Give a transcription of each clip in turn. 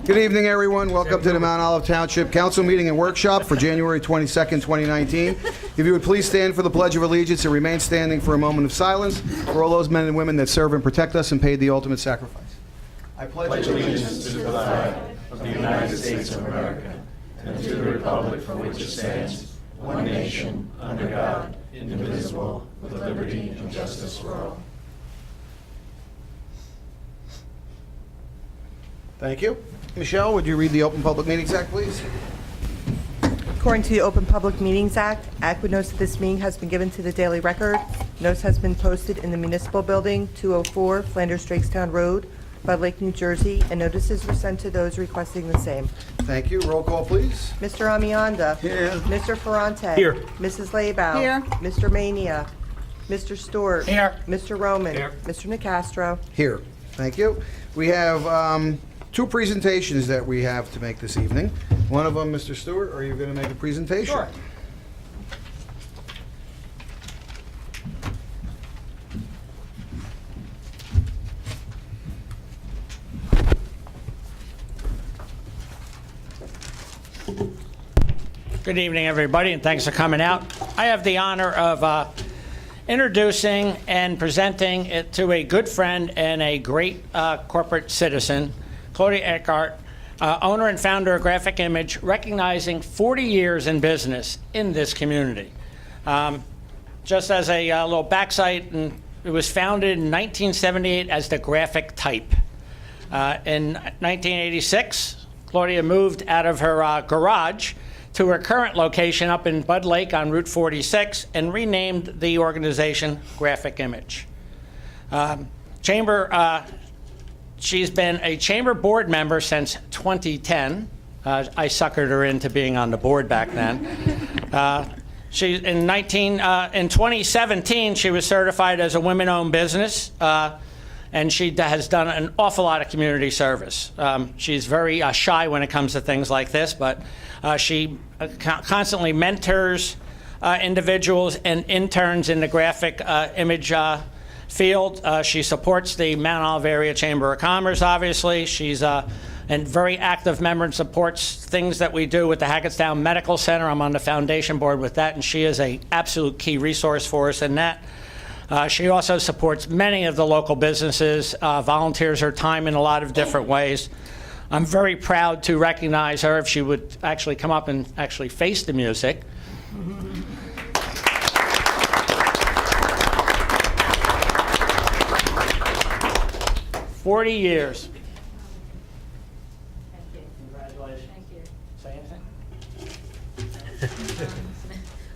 Good evening, everyone. Welcome to the Mount Olive Township Council meeting and workshop for January 22nd, 2019. If you would please stand for the Pledge of Allegiance and remain standing for a moment of silence for all those men and women that serve and protect us and paid the ultimate sacrifice. I pledge allegiance to the flag of the United States of America and to the republic for which it stands, one nation, under God, indivisible, with liberty and justice for all. Thank you. Michelle, would you read the Open Public Meetings Act, please? According to the Open Public Meetings Act, adequate notice of this meeting has been given to the Daily Record. Notice has been posted in the Municipal Building, 204 Flanders Drakestown Road, Bud Lake, New Jersey, and notices were sent to those requesting the same. Thank you. Roll call, please. Mr. Amianda. Here. Mr. Ferrante. Here. Mrs. Labow. Here. Mr. Mania. Mr. Stewart. Here. Mr. Roman. Here. Mr. Nacastro. Here. Thank you. We have two presentations that we have to make this evening. One of them, Mr. Stewart, are you going to make a presentation? Sure. Good evening, everybody, and thanks for coming out. I have the honor of introducing and presenting it to a good friend and a great corporate citizen, Claudia Eckhart, owner and founder of Graphic Image, recognizing 40 years in business in this community. Just as a little backside, it was founded in 1978 as the Graphic Type. In 1986, Claudia moved out of her garage to her current location up in Bud Lake on Route 46 and renamed the organization Graphic Image. She's been a chamber board member since 2010. I suckered her into being on the board back then. In 2017, she was certified as a women-owned business, and she has done an awful lot of community service. She's very shy when it comes to things like this, but she constantly mentors individuals and interns in the graphic image field. She supports the Mount Olive Area Chamber of Commerce, obviously. She's a very active member and supports things that we do with the Hackettstown Medical Center. I'm on the foundation board with that, and she is an absolute key resource for us in that. She also supports many of the local businesses, volunteers her time in a lot of different ways. I'm very proud to recognize her if she would actually come up and actually face the music. 40 years. Thank you. Congratulations. Thank you. Say anything?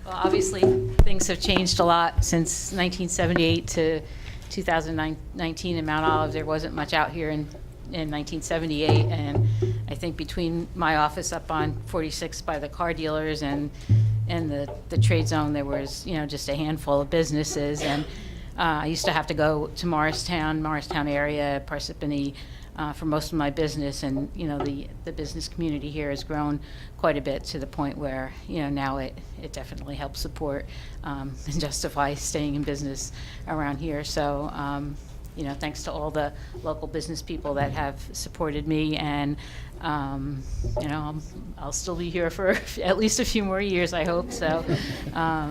Well, obviously, things have changed a lot since 1978 to 2019 in Mount Olive. There wasn't much out here in 1978, and I think between my office up on 46 by the car dealers and the trade zone, there was, just a handful of businesses. And I used to have to go to Morristown area, Parsippany, for most of my business, and the business community here has grown quite a bit to the point where now it definitely helps support and justify staying in business around here. So thanks to all the local business people that have supported me, and I'll still be here for at least a few more years, I hope. So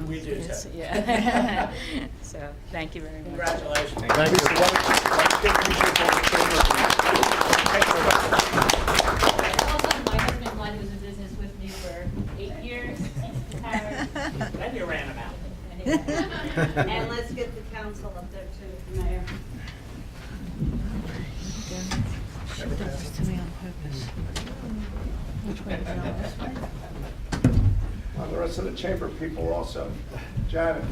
We do, too. yeah. So thank you very much. Congratulations. Thank you. Also, my husband Glenn was in business with me for 8 years. Then you ran them out. And let's get the council up there too, Mayor. The rest of the chamber people also. Janet,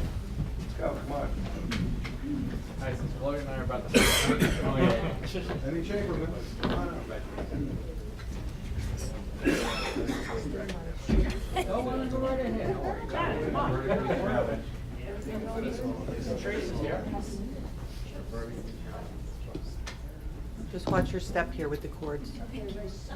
let's go, come on. All right, since Gloria and I are about to oh, yeah. Any chamberman? Come on up. Go on and go right ahead. Janet, come on. Tracy's here. Just watch your step here with the cords. Congratulations.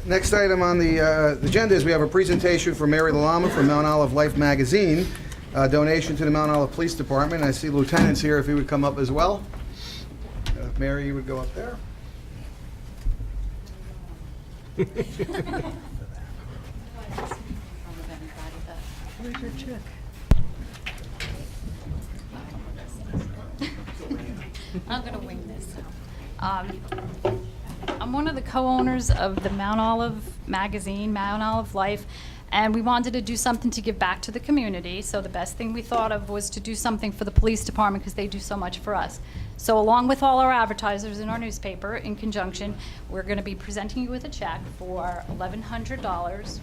Next item on the agenda is we have a presentation from Mary Lalama from Mount Olive Life Magazine, donation to the Mount Olive Police Department. I see lieutenants here, if he would come up as well. Mary, you would go up there. Where's your check? I'm going to wing this. I'm one of the co-owners of the Mount Olive magazine, Mount Olive Life, and we wanted to do something to give back to the community. So the best thing we thought of was to do something for the police department because they do so much for us. So along with all our advertisers in our newspaper, in conjunction, we're going to be presenting you with a check for $1,100.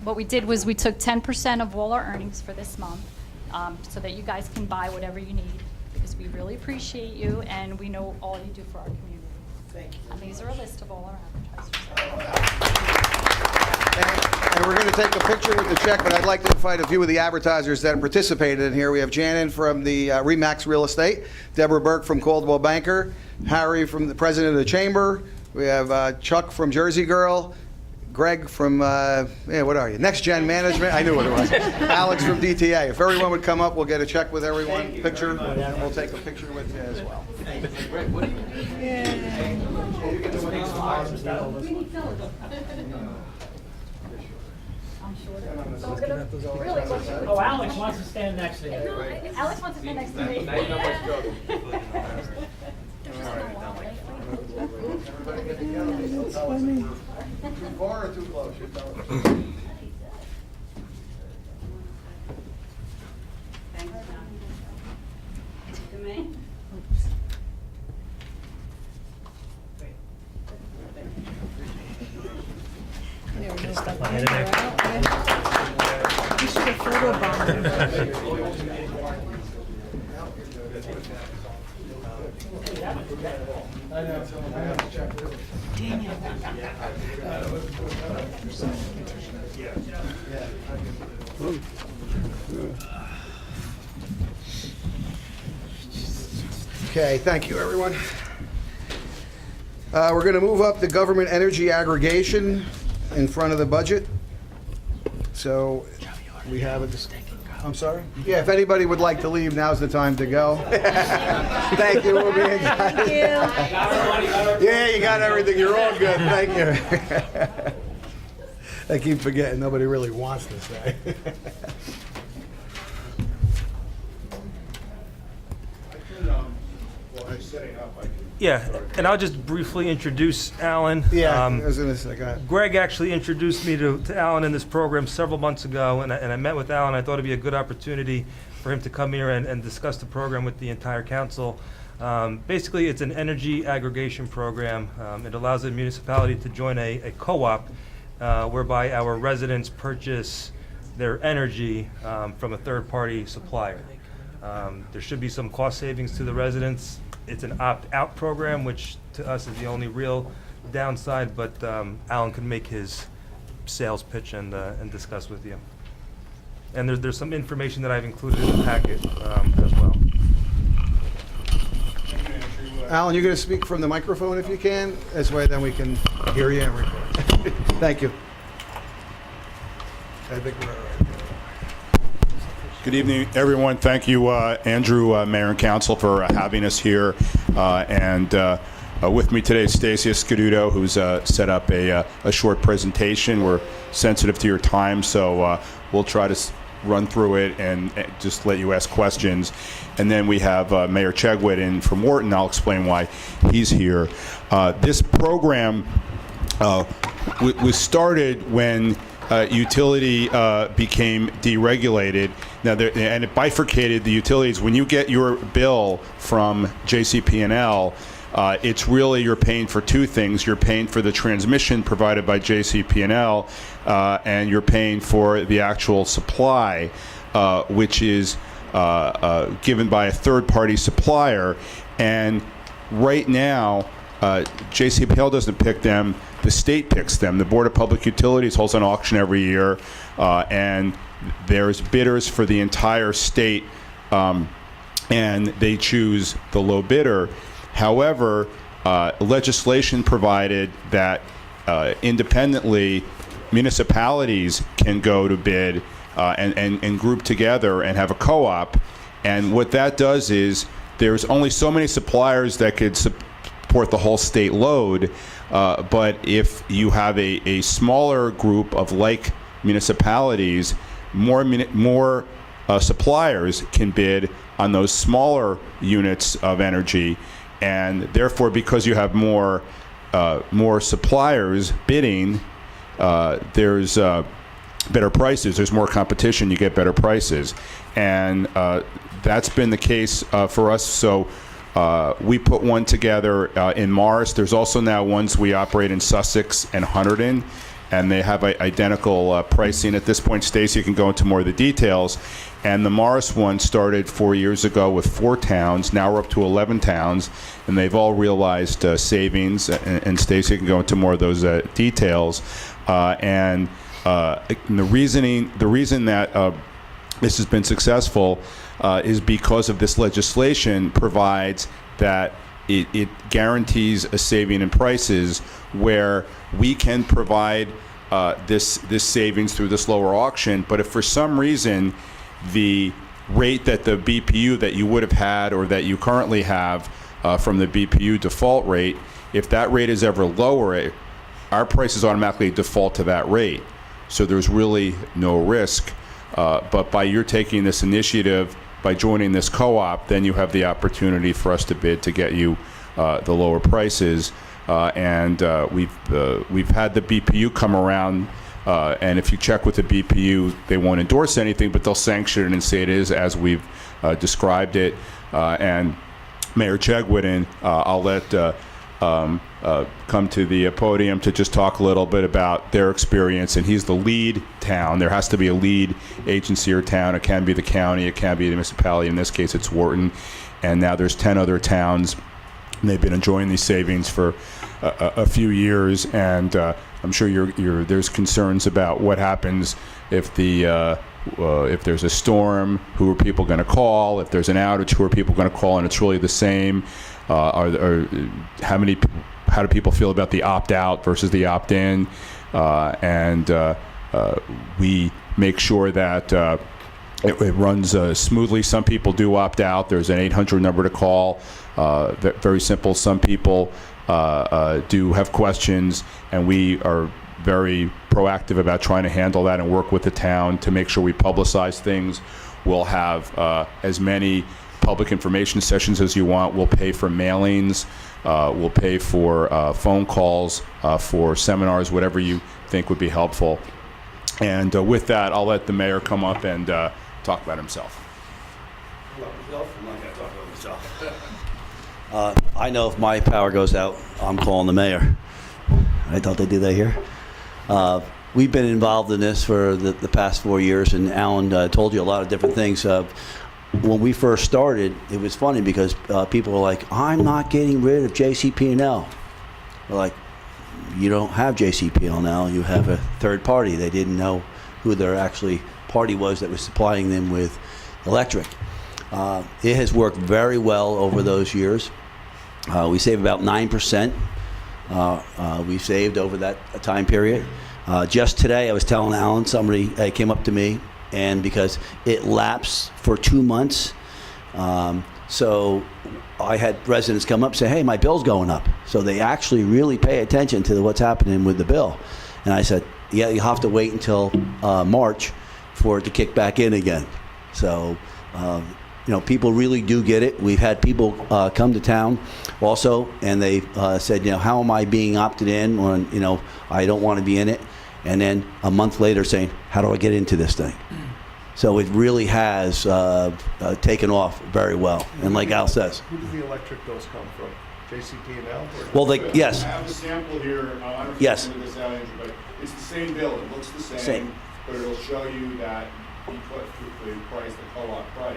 What we did was we took 10% of all our earnings for this month so that you guys can buy whatever you need, because we really appreciate you and we know all you do for our community. Thank you. And these are a list of all our advertisers. And we're going to take a picture with the check, but I'd like to invite a few of the advertisers that participated in here. We have Janin from the Remax Real Estate, Deborah Burke from Coldwell Banker, Harry from the president of the Chamber, we have Chuck from Jersey Girl, Greg from, what are you? Next Gen Management. I knew what it was. Alex from DTA. If everyone would come up, we'll get a check with everyone, picture, and we'll take a picture with you as well. Greg, what do you Oh, Alex wants to stand next to you. Alex wants to stand next to me. Everybody get together. Too far or too close? You tell us. Thanks, John. To me? You should have photobombed. Okay, thank you, everyone. We're going to move up the government energy aggregation in front of the budget. So we have a I'm sorry? Yeah, if anybody would like to leave, now's the time to go. Thank you. We'll be in touch. Yeah, you got everything. You're all good. Thank you. I keep forgetting nobody really wants this, right? Yeah, and I'll just briefly introduce Alan. Yeah, I was going to say, go ahead. Greg actually introduced me to Alan in this program several months ago, and I met with Alan. I thought it'd be a good opportunity for him to come here and discuss the program with the entire council. Basically, it's an energy aggregation program. It allows the municipality to join a co-op whereby our residents purchase their energy from a third-party supplier. There should be some cost savings to the residents. It's an opt-out program, which to us is the only real downside, but Alan can make his sales pitch and discuss with you. And there's some information that I've included in the packet as well. Alan, you're going to speak from the microphone if you can. This way then we can hear you and record. Thank you. I think we're all right. Good evening, everyone. Thank you, Andrew, Mayor and Council, for having us here. And with me today is Stacia Scaduto, who's set up a short presentation. We're sensitive to your time, so we'll try to run through it and just let you ask questions. And then we have Mayor Chegwin in from Wharton. I'll explain why he's here. This program was started when utility became deregulated. Now, and it bifurcated the utilities. When you get your bill from JCP&L, it's really you're paying for two things. You're paying for the transmission provided by JCP&L, and you're paying for the actual supply, which is given by a third-party supplier. And right now, JCP&L doesn't pick them. The state picks them. The Board of Public Utilities holds an auction every year, and there's bidders for the entire state, and they choose the low bidder. However, legislation provided that independently, municipalities can go to bid and group together and have a co-op. And what that does is there's only so many suppliers that could support the whole state load. But if you have a smaller group of like municipalities, more suppliers can bid on those smaller units of energy, and therefore, because you have more suppliers bidding, there's better prices. There's more competition. You get better prices, and that's been the case for us. So we put one together in Morris. There's also now ones we operate in Sussex and Hunterdon, and they have identical pricing at this point. Stacy can go into more of the details. And the Morris one started 4 years ago with 4 towns. Now we're up to 11 towns, and they've all realized savings. And Stacy can go into more of those details. And the reason that this has been successful is because of this legislation provides that it guarantees a saving in prices, where we can provide this savings through this lower auction. But if for some reason the rate that the BPU that you would have had or that you currently have from the BPU default rate, if that rate is ever lower, our prices automatically default to that rate. So there's really no risk. But by your taking this initiative, by joining this co-op, then you have the opportunity for us to bid to get you the lower prices. And we've had the BPU come around, and if you check with the BPU, they won't endorse anything, but they'll sanction it and say it is as we've described it. And Mayor Chegwin, I'll let come to the podium to just talk a little bit about their experience. And he's the lead town. There has to be a lead agency or town. It can be the county, it can be the municipality. In this case, it's Wharton. And now there's 10 other towns. And they've been enjoying these savings for a few years, and I'm sure there's concerns about what happens if there's a storm. Who are people going to call? If there's an outage, who are people going to call? And it's really the same. How do people feel about the opt-out versus the opt-in? And we make sure that it runs smoothly. Some people do opt out. There's an 800 number to call. Very simple. Some people do have questions, and we are very proactive about trying to handle that and work with the town to make sure we publicize things. We'll have as many public information sessions as you want. We'll pay for mailings. We'll pay for phone calls, for seminars, whatever you think would be helpful. And with that, I'll let the mayor come up and talk about himself. I'm not going to talk about myself. I know if my power goes out, I'm calling the mayor. I thought they did that here. We've been involved in this for the past 4 years, and Alan told you a lot of different things. When we first started, it was funny because people were like, I'm not getting rid of JCP&L. We're like, you don't have JCP&L now, you have a third party. They didn't know who their actually party was that was supplying them with electric. It has worked very well over those years. We save about 9%. We saved over that time period. Just today, I was telling Alan, somebody came up to me, and because it lapsed for 2 months, so I had residents come up and say, hey, my bill's going up. So they actually really pay attention to what's happening with the bill. And I said, yeah, you have to wait until March for it to kick back in again. So, people really do get it. We've had people come to town also, and they said, how am I being opted in when, I don't want to be in it? And then a month later saying, how do I get into this thing? So it really has taken off very well. And like Al says. Who do the electric bills come from? JCP&L? Well, yes. I have a sample here. I don't know if Yes. you can this out, Andrew, but it's the same bill. It looks the same. But it'll show you that you put the price, the co-op price,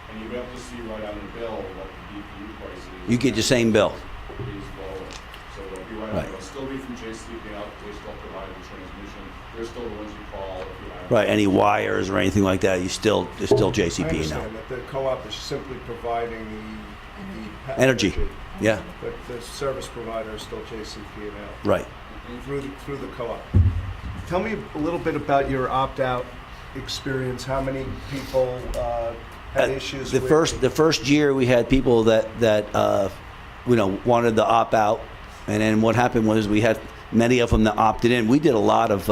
and you'll be able to see right on the bill what the BPU price is. You get the same bill. Is lower. So it'll be right. It'll still be from JCP&L. They still provide the transmission. They're still the ones you call if you have. Right, any wires or anything like that, it's still I JCP&L. understand that the co-op is simply providing the Energy. Yeah. But the service provider is still JCP&L. Right. through the co-op. Tell me a little bit about your opt-out experience. How many people had issues The with first year we had people that wanted to opt out, and then what happened was we had many of them that opted in. We did a lot of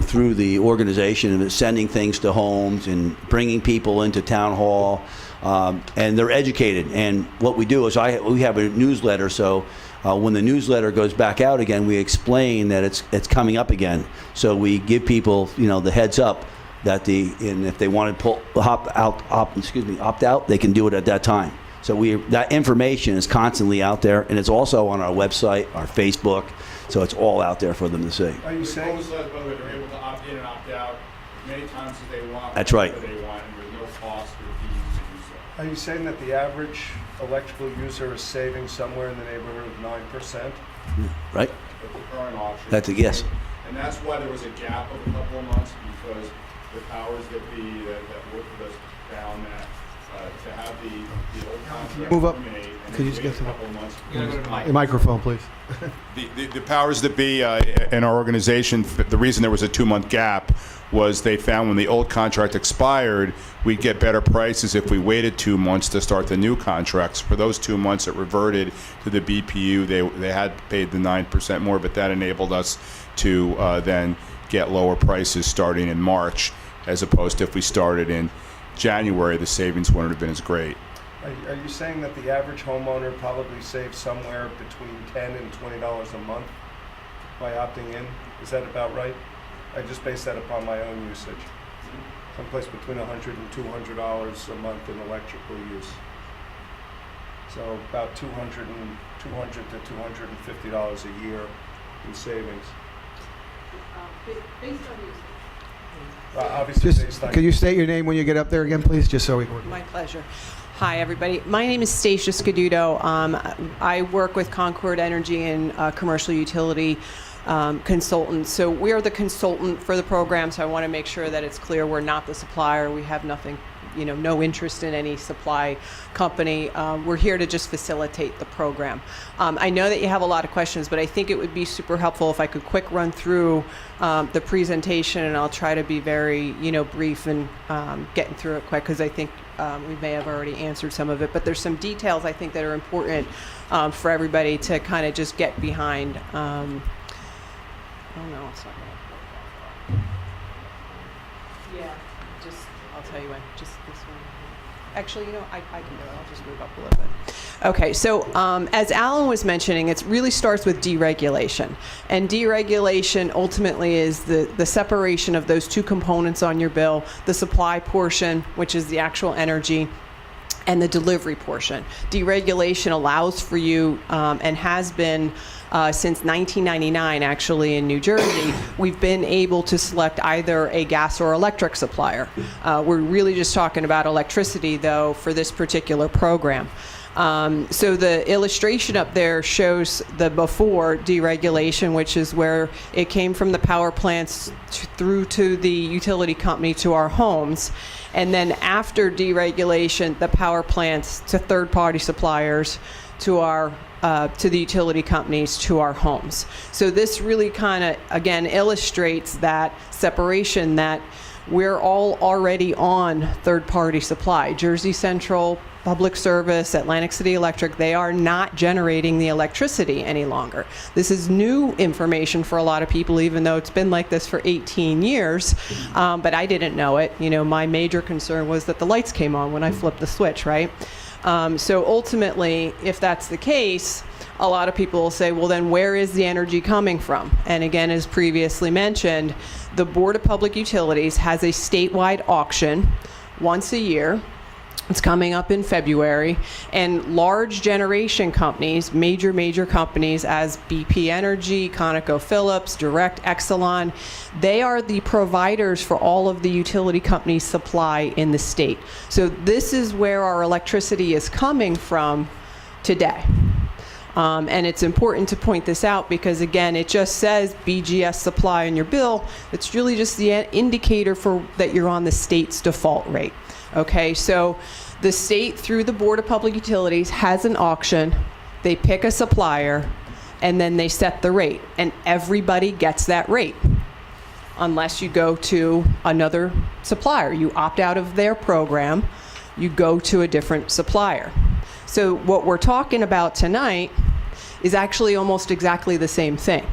through the organization, sending things to homes and bringing people into town hall, and they're educated. And what we do is we have a newsletter, so when the newsletter goes back out again, we explain that it's coming up again. So we give people the heads up that if they want to opt out, they can do it at that time. So that information is constantly out there, and it's also on our website, our Facebook. So it's all out there for them to see. Are you saying? By the way, they're able to opt in and opt out as many times as they want. That's right. Whenever they want, and with no cost or fees to do so. Are you saying that the average electrical user is saving somewhere in the neighborhood of 9%? Right? At the current auction. That's a yes. And that's why there was a gap of a couple of months, because the powers that be that worked with us found that to have the old contract Move up. terminate and Could you then just wait get to a the- couple of months. Your microphone, please. The powers that be in our organization, the reason there was a 2-month gap was they found when the old contract expired, we'd get better prices if we waited 2 months to start the new contracts. For those 2 months, it reverted to the BPU. They had paid the 9% more, but that enabled us to then get lower prices starting in March, as opposed to if we started in January, the savings wouldn't have been as great. Are you saying that the average homeowner probably saves somewhere between $10 and $20 a month by opting in? Is that about right? I just based that upon my own usage. Someplace between $100 and $200 a month in electrical use. So about $200 to $250 a year in savings. Based on usage. Obviously, based on. Could you state your name when you get up there again, please, just so we can... My pleasure. Hi, everybody. My name is Stacia Scaduto. I work with Concord Energy and commercial utility consultants. So we are the consultant for the program, so I want to make sure that it's clear we're not the supplier. We have nothing, no interest in any supply company. We're here to just facilitate the program. I know that you have a lot of questions, but I think it would be super helpful if I could quick run through the presentation, and I'll try to be very, brief and getting through it quick, because I think we may have already answered some of it. But there's some details I think that are important for everybody to kind of just get behind. Oh no, it's not going to. Yeah, I'll tell you when. Just this one. Actually, I can do it. I'll just move up a little bit. Okay, so as Alan was mentioning, it really starts with deregulation. And deregulation ultimately is the separation of those two components on your bill, the supply portion, which is the actual energy, and the delivery portion. Deregulation allows for you, and has been since 1999, actually, in New Jersey, we've been able to select either a gas or electric supplier. We're really just talking about electricity, though, for this particular program. So the illustration up there shows the before deregulation, which is where it came from the power plants through to the utility company to our homes. And then after deregulation, the power plants to third-party suppliers to our to the utility companies to our homes. So this really kind of, again, illustrates that separation, that we're all already on third-party supply. Jersey Central, Public Service, Atlantic City Electric, they are not generating the electricity any longer. This is new information for a lot of people, even though it's been like this for 18 years, but I didn't know it. My major concern was that the lights came on when I flipped the switch, right? So ultimately, if that's the case, a lot of people will say, well, then where is the energy coming from? And again, as previously mentioned, the Board of Public Utilities has a statewide auction once a year. It's coming up in February, and large generation companies, major companies as BP Energy, ConocoPhillips, Direct, Exelon, they are the providers for all of the utility companies' supply in the state. So this is where our electricity is coming from today. And it's important to point this out because, again, it just says BGS supply on your bill. It's really just the indicator for that you're on the state's default rate. Okay, so the state, through the Board of Public Utilities, has an auction. They pick a supplier. and then they set the rate, and everybody gets that rate unless you go to another supplier. You opt out of their program, you go to a different supplier. So what we're talking about tonight is actually almost exactly the same thing,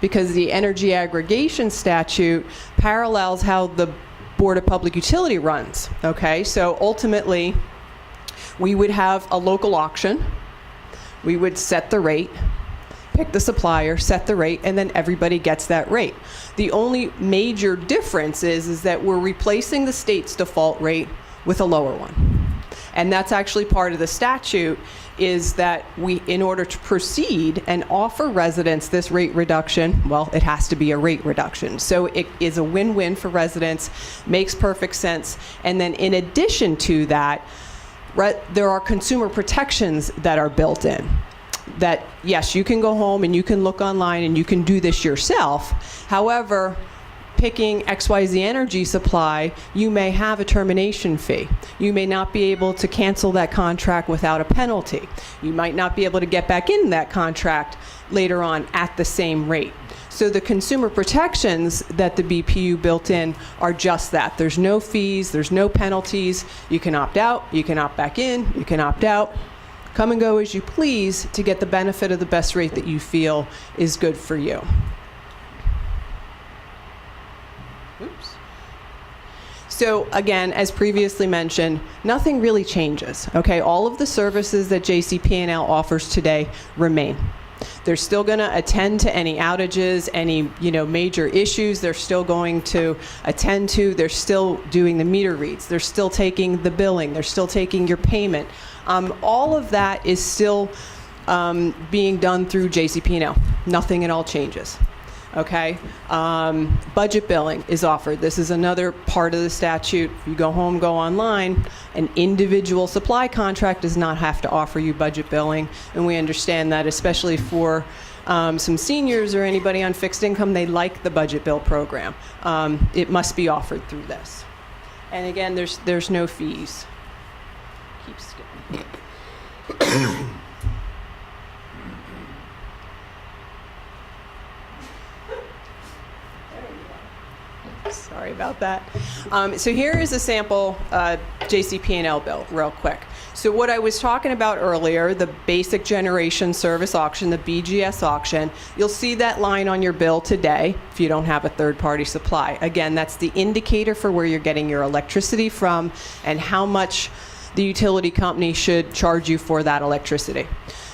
because the energy aggregation statute parallels how the Board of Public Utility runs, okay? So ultimately, we would have a local auction, we would set the rate, pick the supplier, set the rate, and then everybody gets that rate. The only major difference is that we're replacing the state's default rate with a lower one. And that's actually part of the statute, is that we, in order to proceed and offer residents this rate reduction, well, it has to be a rate reduction. So it is a win-win for residents, makes perfect sense. And then in addition to that, there are consumer protections that are built in. That, yes, you can go home and you can look online and you can do this yourself. However, picking XYZ Energy Supply, you may have a termination fee. You may not be able to cancel that contract without a penalty. You might not be able to get back in that contract later on at the same rate. So the consumer protections that the BPU built in are just that. There's no fees, there's no penalties. You can opt out, you can opt back in, you can opt out. Come and go as you please to get the benefit of the best rate that you feel is good for you. Oops. So again, as previously mentioned, nothing really changes, okay? All of the services that JCP&L offers today remain. They're still going to attend to any outages, any major issues. They're still going to attend to. They're still doing the meter reads. They're still taking the billing. They're still taking your payment. All of that is still being done through JCP&L. Nothing at all changes. Okay? Budget billing is offered. This is another part of the statute. If you go home, go online, an individual supply contract does not have to offer you budget billing. And we understand that, especially for some seniors or anybody on fixed income, they like the budget bill program. It must be offered through this. And again, there's no fees. Keep skipping. Sorry about that. So here is a sample JCP&L bill, real quick. So what I was talking about earlier, the basic generation service auction, the BGS auction, you'll see that line on your bill today if you don't have a third-party supply. Again, that's the indicator for where you're getting your electricity from and how much the utility company should charge you for that electricity.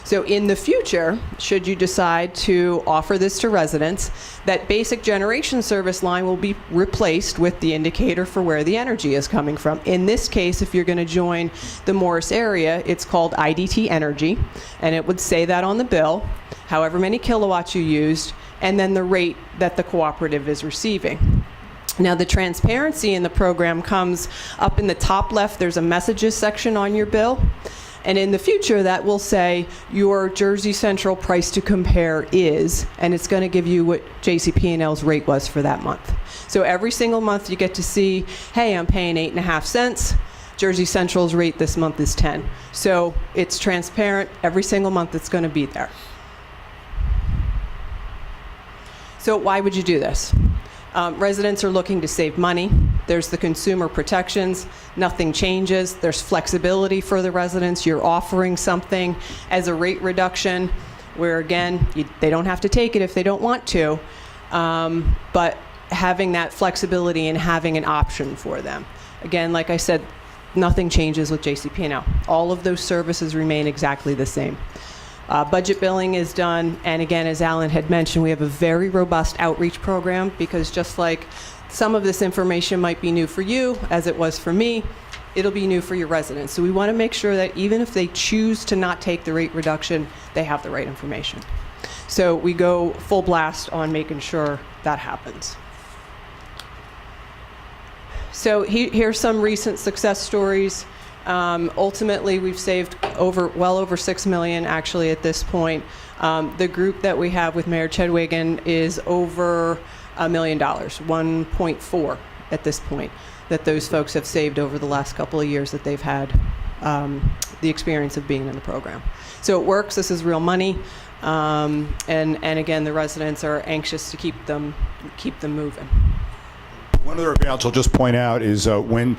So in the future, should you decide to offer this to residents, that basic generation service line will be replaced with the indicator for where the energy is coming from. In this case, if you're going to join the Morris area, it's called IDT Energy, and it would say that on the bill, however many kilowatts you used, and then the rate that the cooperative is receiving. Now, the transparency in the program comes up in the top left. There's a messages section on your bill. And in the future, that will say your Jersey Central price to compare is, and it's going to give you what JCP&L's rate was for that month. So every single month you get to see, hey, I'm paying 8.5 cents. Jersey Central's rate this month is 10. So it's transparent. Every single month it's going to be there. So why would you do this? Residents are looking to save money. There's the consumer protections. Nothing changes. There's flexibility for the residents. You're offering something as a rate reduction where, again, they don't have to take it if they don't want to, but having that flexibility and having an option for them. Again, like I said, nothing changes with JCP&L. All of those services remain exactly the same. Budget billing is done, and again, as Alan had mentioned, we have a very robust outreach program, because just like some of this information might be new for you, as it was for me, it'll be new for your residents. So we want to make sure that even if they choose to not take the rate reduction, they have the right information. So we go full blast on making sure that happens. So here's some recent success stories. Ultimately, we've saved well over $6 million actually at this point. The group that we have with Mayor Chedwigan is over $1 million, 1.4 at this point, that those folks have saved over the last couple of years that they've had the experience of being in the program. So it works. This is real money. And again, the residents are anxious to keep them moving. One other advantage I'll just point out is when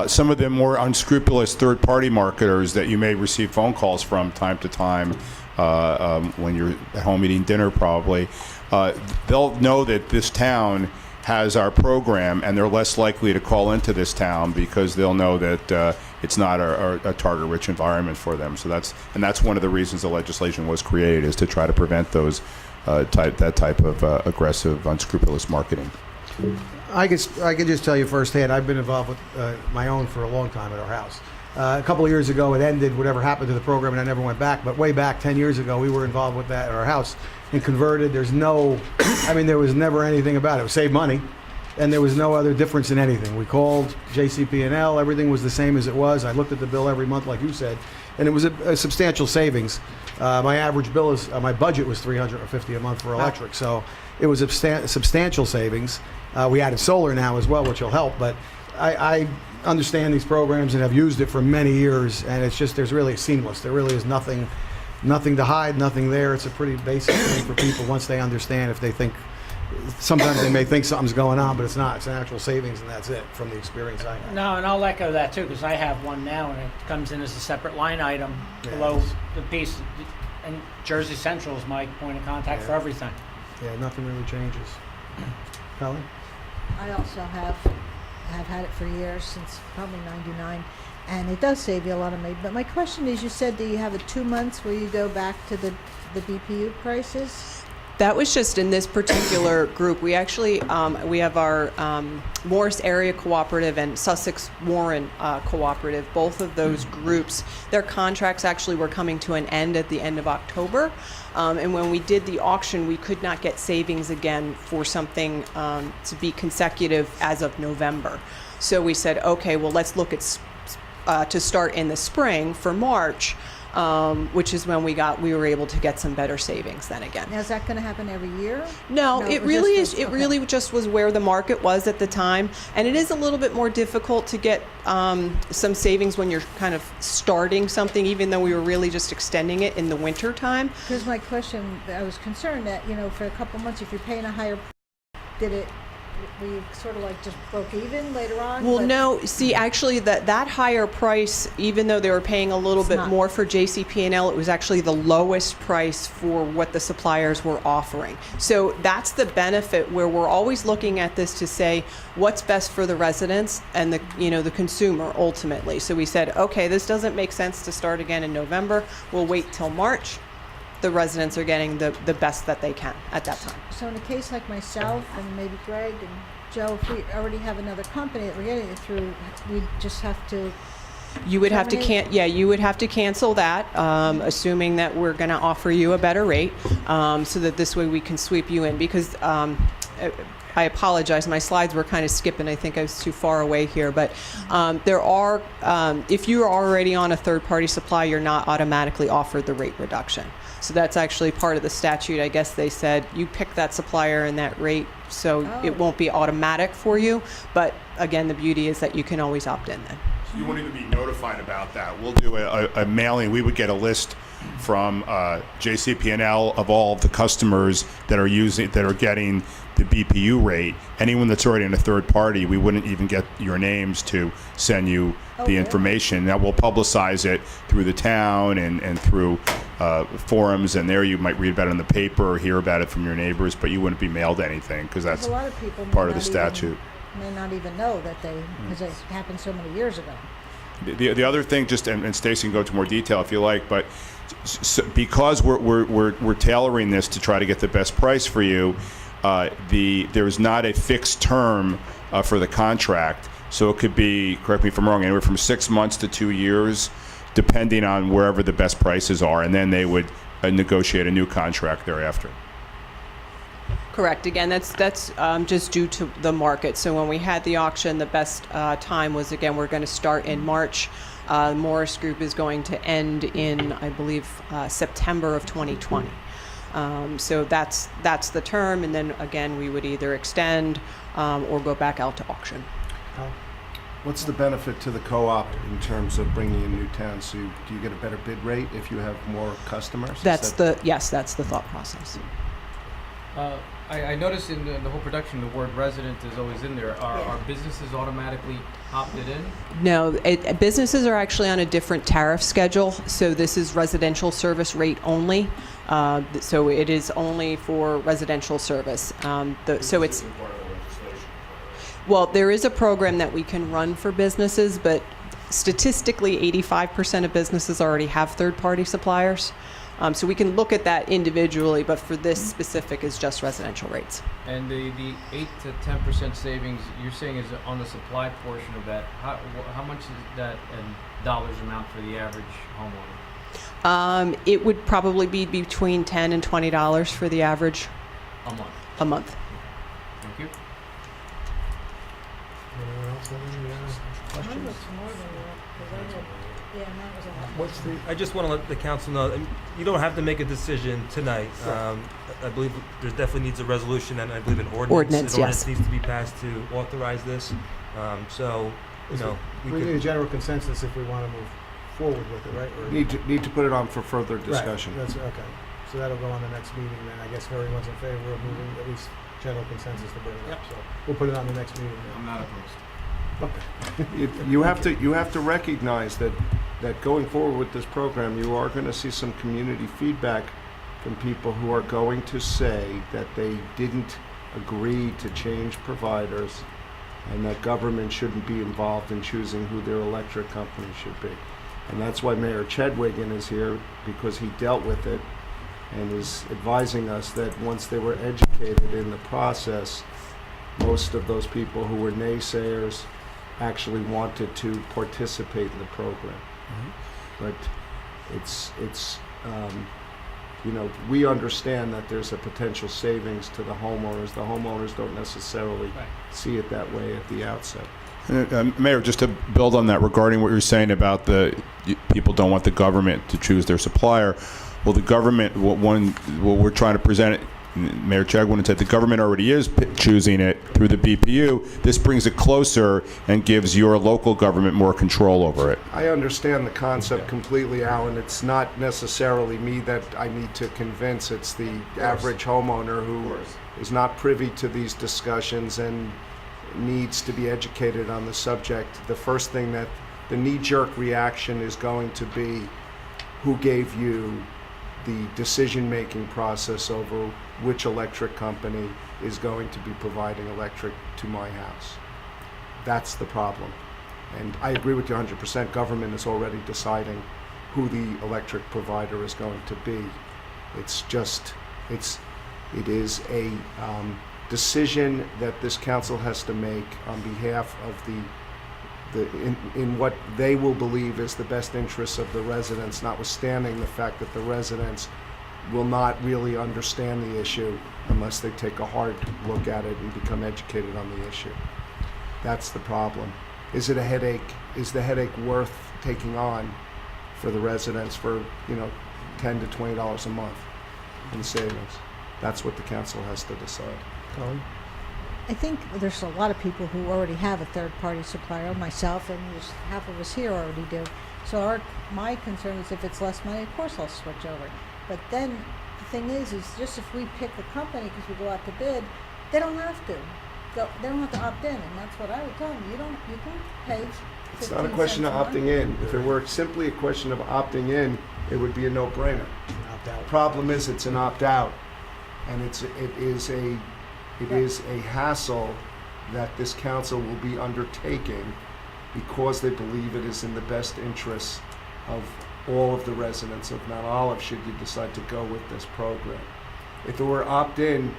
some of the more unscrupulous third-party marketers that you may receive phone calls from time to time when you're at home eating dinner probably, they'll know that this town has our program, and they're less likely to call into this town because they'll know that it's not a target-rich environment for them. So that's one of the reasons the legislation was created, is to try to prevent those that type of aggressive, unscrupulous marketing. I could just tell you firsthand, I've been involved with my own for a long time at our house. A couple of years ago, it ended, whatever happened to the program, and I never went back. But way back 10 years ago, we were involved with that at our house and converted. There was never anything about it. It saved money, and there was no other difference in anything. We called JCP&L. Everything was the same as it was. I looked at the bill every month, like you said, and it was a substantial savings. My average bill is, my budget was $350 a month for electric, so it was a substantial savings. We added solar now as well, which will help, but I understand these programs and have used it for many years, and it's just, there's really seamless. There really is nothing to hide, nothing there. It's a pretty basic thing for people once they understand. If they think, sometimes they may think something's going on, but it's not. It's an actual savings, and that's it from the experience I have. No, and I'll echo that too, because I have one now, and it comes in as a separate line item below the piece. And Jersey Central is my point of contact for everything. Yeah, nothing really changes. Helen? I also have had it for years, since probably '99, and it does save you a lot of money. But my question is, you said that you have 2 months where you go back to the BPU prices? That was just in this particular group. We actually, we have our Morris Area Cooperative and Sussex Warren Cooperative. Both of those groups, their contracts actually were coming to an end at the end of October. And when we did the auction, we could not get savings again for something to be consecutive as of November. So we said, okay, well, let's look at to start in the spring for March. Which is when we were able to get some better savings then again. Now, is that going to happen every year? No, it really is. It really just was where the market was at the time, and it is a little bit more difficult to get some savings when you're kind of starting something, even though we were really just extending it in the winter time. Because my question, I was concerned that, for a couple months, if you're paying a higher, we sort of like just broke even later on? Well, no. See, actually, that higher price, even though they were paying a little bit more for JCP&L, it was actually the lowest price for what the suppliers were offering. So that's the benefit, where we're always looking at this to say what's best for the residents and the consumer ultimately. So we said, okay, this doesn't make sense to start again in November. We'll wait till March. The residents are getting the best that they can at that time. So in a case like myself and maybe Greg and Joe, if we already have another company that we're getting it through, we just have to You would have to you would have to cancel that, assuming that we're going to offer you a better rate, so that this way we can sweep you in. Because I apologize, my slides were kind of skipping. I think I was too far away here, but there are, if you are already on a third-party supply, you're not automatically offered the rate reduction. So that's actually part of the statute. I guess they said you pick that supplier and that rate, so it won't be automatic for you. But again, the beauty is that you can always opt in then. So you won't even be notified about that. We'll do a mailing. We would get a list from JCP&L of all of the customers that are getting the BPU rate. Anyone that's already in a third party, we wouldn't even get your names to send you the information. Now we'll publicize it through the town and through forums, and there you might read about it in the paper or hear about it from your neighbors, but you wouldn't be mailed anything because that's a lot of people part of the statute. May not even know that because it happened so many years ago. The other thing, and Stacy can go into more detail if you like, but because we're tailoring this to try to get the best price for you, there's not a fixed term for the contract. So it could be, correct me if I'm wrong, anywhere from 6 months to 2 years, depending on wherever the best prices are, and then they would negotiate a new contract thereafter. Correct. Again, that's just due to the market. So when we had the auction, the best time was, again, we're going to start in March. Morris Group is going to end in, I believe, September of 2020. So that's the term, and then again we would either extend or go back out to auction. What's the benefit to the co-op in terms of bringing in new towns? So do you get a better bid rate if you have more customers? Is That's that- yes, that's the thought process. I noticed in the whole production the word resident is always in there. Are businesses automatically opted in? No, businesses are actually on a different tariff schedule, so this is residential service rate only. So it is only for residential service. So it's, well, there is a program that we can run for businesses, but statistically 85% of businesses already have third-party suppliers. So we can look at that individually, but for this specific is just residential rates. And the 8 to 10% savings you're saying is on the supply portion of that. How much is that in dollars amount for the average homeowner? It would probably be between $10 and $20 for the average A month. a month. Thank you. Anyone else have any questions? Mine looks more than that, 'cause I had, yeah, mine was a lot. What's the, I just want to let the council know, you don't have to make a decision tonight. I believe there's definitely needs a resolution, and I believe an ordinance. Ordinance, An yes. ordinance needs to be passed to authorize this. So, you know, we need a general consensus if we want to move forward with it, right? Or- Need to put it on for further Right, discussion. That's, okay. So that'll go on the next meeting then. I guess if everyone's in favor of moving, at least general consensus to bring it up. So we'll put it on the next meeting I'm then. not opposed. Okay. You have to recognize that going forward with this program, you are going to see some community feedback from people who are going to say that they didn't agree to change providers and that government shouldn't be involved in choosing who their electric company should be. And that's why Mayor Chedwigan is here, because he dealt with it and is advising us that once they were educated in the process, most of those people who were naysayers actually wanted to participate in the program. But it's we understand that there's a potential savings to the homeowners. The homeowners don't necessarily see it that way at the outset. Mayor, just to build on that regarding what you're saying about people don't want the government to choose their supplier. Well, the government, what we're trying to present, Mayor Chedwigan said the government already is choosing it through the BPU. This brings it closer and gives your local government more control over it. I understand the concept completely, Alan. It's not necessarily me that I need to convince. It's the average homeowner who is not privy to these discussions and needs to be educated on the subject. The first thing that the knee-jerk reaction is going to be, who gave you the decision-making process over which electric company is going to be providing electric to my house? That's the problem. And I agree with you 100%. Government is already deciding who the electric provider is going to be. It is a decision that this council has to make on behalf of in what they will believe is the best interests of the residents, notwithstanding the fact that the residents will not really understand the issue unless they take a hard look at it and become educated on the issue. That's the problem. Is it a headache? Is the headache worth taking on for the residents for, $10 to $20 a month in savings? That's what the council has to decide. Colin? I think there's a lot of people who already have a third-party supplier, myself, and there's half of us here already do. So my concern is if it's less money, of course I'll switch over. But then the thing is just if we pick a company because we go out to bid, they don't have to. They don't have to opt in, and that's what I would tell them. You can pay 15 It's not a question of cents a opting month. in. If it were simply a question of opting in, it would be a no-brainer. Opt out. Problem is, it's an opt-out, and it is a hassle that this council will be undertaking because they believe it is in the best interests of all of the residents of Mount Olive should you decide to go with this program. If it were opt-in,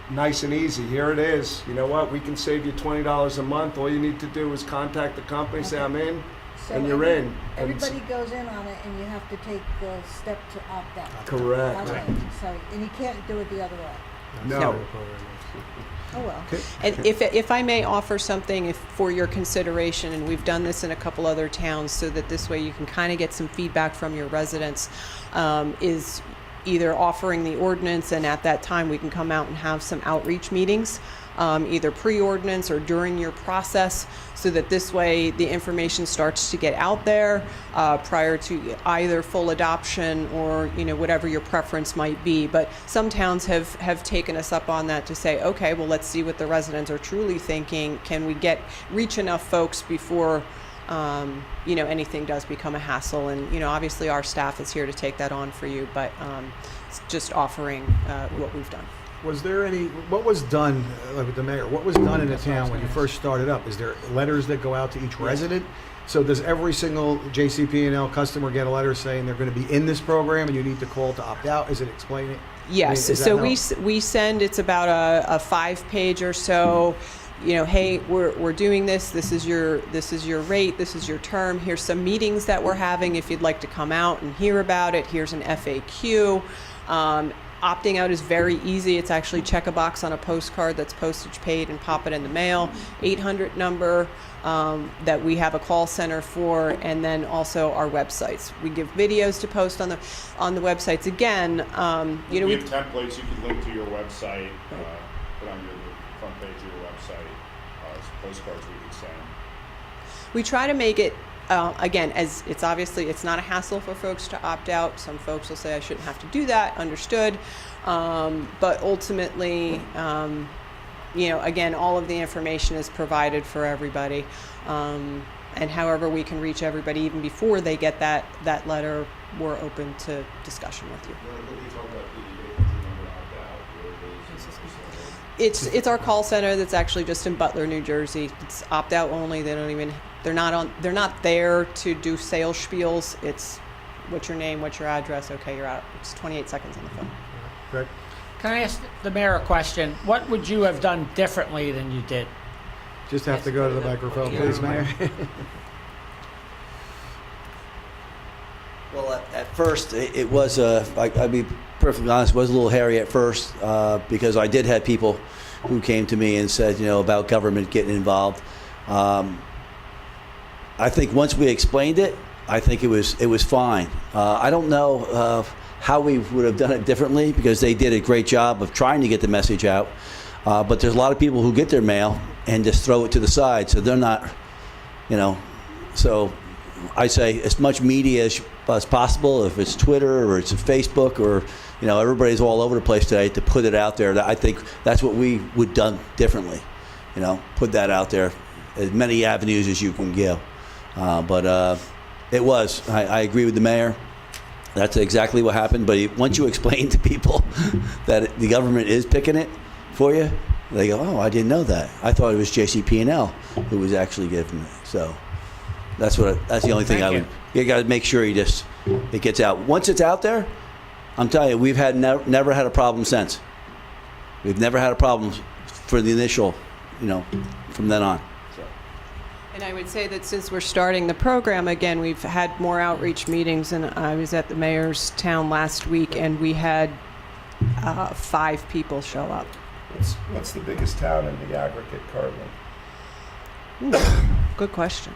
nice and easy, here it is. You know what, we can save you $20 a month. All you need to do is contact the company, say I'm in, So and you're in. And Everybody goes in on it, and you have to take the step to opt out. Correct. Okay, so, and you can't do it the other way. No. Oh, well. And if I may offer something for your consideration, and we've done this in a couple other towns so that this way you can kind of get some feedback from your residents, is either offering the ordinance, and at that time we can come out and have some outreach meetings, either pre-ordinance or during your process, so that this way the information starts to get out there prior to either full adoption or, you know, whatever your preference might be. But some towns have taken us up on that to say, okay, well, let's see what the residents are truly thinking. Can we reach enough folks before you know, anything does become a hassle? And, you know, obviously our staff is here to take that on for you, but it's just offering what we've done. Was there what was done with the mayor? What was done in the town when you first started up? Is there letters that go out to each resident? So does every single JCP&L customer get a letter saying they're going to be in this program and you need to call to opt out? Is it explaining? Yes. So we send, it's about a 5-page or so. You know, hey, we're doing this. This is your rate. This is your term. Here's some meetings that we're having. If you'd like to come out and hear about it, here's an FAQ. Opting out is very easy. It's actually check a box on a postcard that's postage paid and pop it in the mail. 800 number that we have a call center for, and then also our websites. We give videos to post on the websites. Again, you know, we have templates you can link to your website, put on your front page of your website, postcards we can send. We try to make it, again, as it's obviously, it's not a hassle for folks to opt out. Some folks will say, I shouldn't have to do that, understood. But ultimately, you know, again, all of the information is provided for everybody. And however we can reach everybody even before they get that letter, we're open to discussion with you. It's our call center that's actually just in Butler, New Jersey. It's opt out only. They're not there to do sales spiels. It's what's your name, what's your address, okay, you're out. It's 28 seconds on the phone. Greg? Can I ask the mayor a question? What would you have done differently than you did? Just have to go to the microphone, please, Mayor. Well, at first, it was, I'd be perfectly honest, it was a little hairy at first because I did have people who came to me and said, you know, about government getting involved. I think once we explained it, I think it was fine. I don't know how we would have done it differently because they did a great job of trying to get the message out. But there's a lot of people who get their mail and just throw it to the side, so they're not, you know, so I say as much media as possible, if it's Twitter or it's Facebook or, you know, everybody's all over the place today to put it out there. I think that's what we would done differently, you know, put that out there, as many avenues as you can give. But it was, I agree with the mayor. That's exactly what happened. But once you explain to people that the government is picking it for you, they go, oh, I didn't know that. I thought it was JCP&L who was actually giving it. So that's the only thing you got to make sure it gets out. Once it's out there, I'm telling you, we've never had a problem since. We've never had a problem for the initial, you know, from then on. And I would say that since we're starting the program again, we've had more outreach meetings, and I was at the mayor's town last week, and we had 5 people show up. What's the biggest town in the aggregate currently? Good question.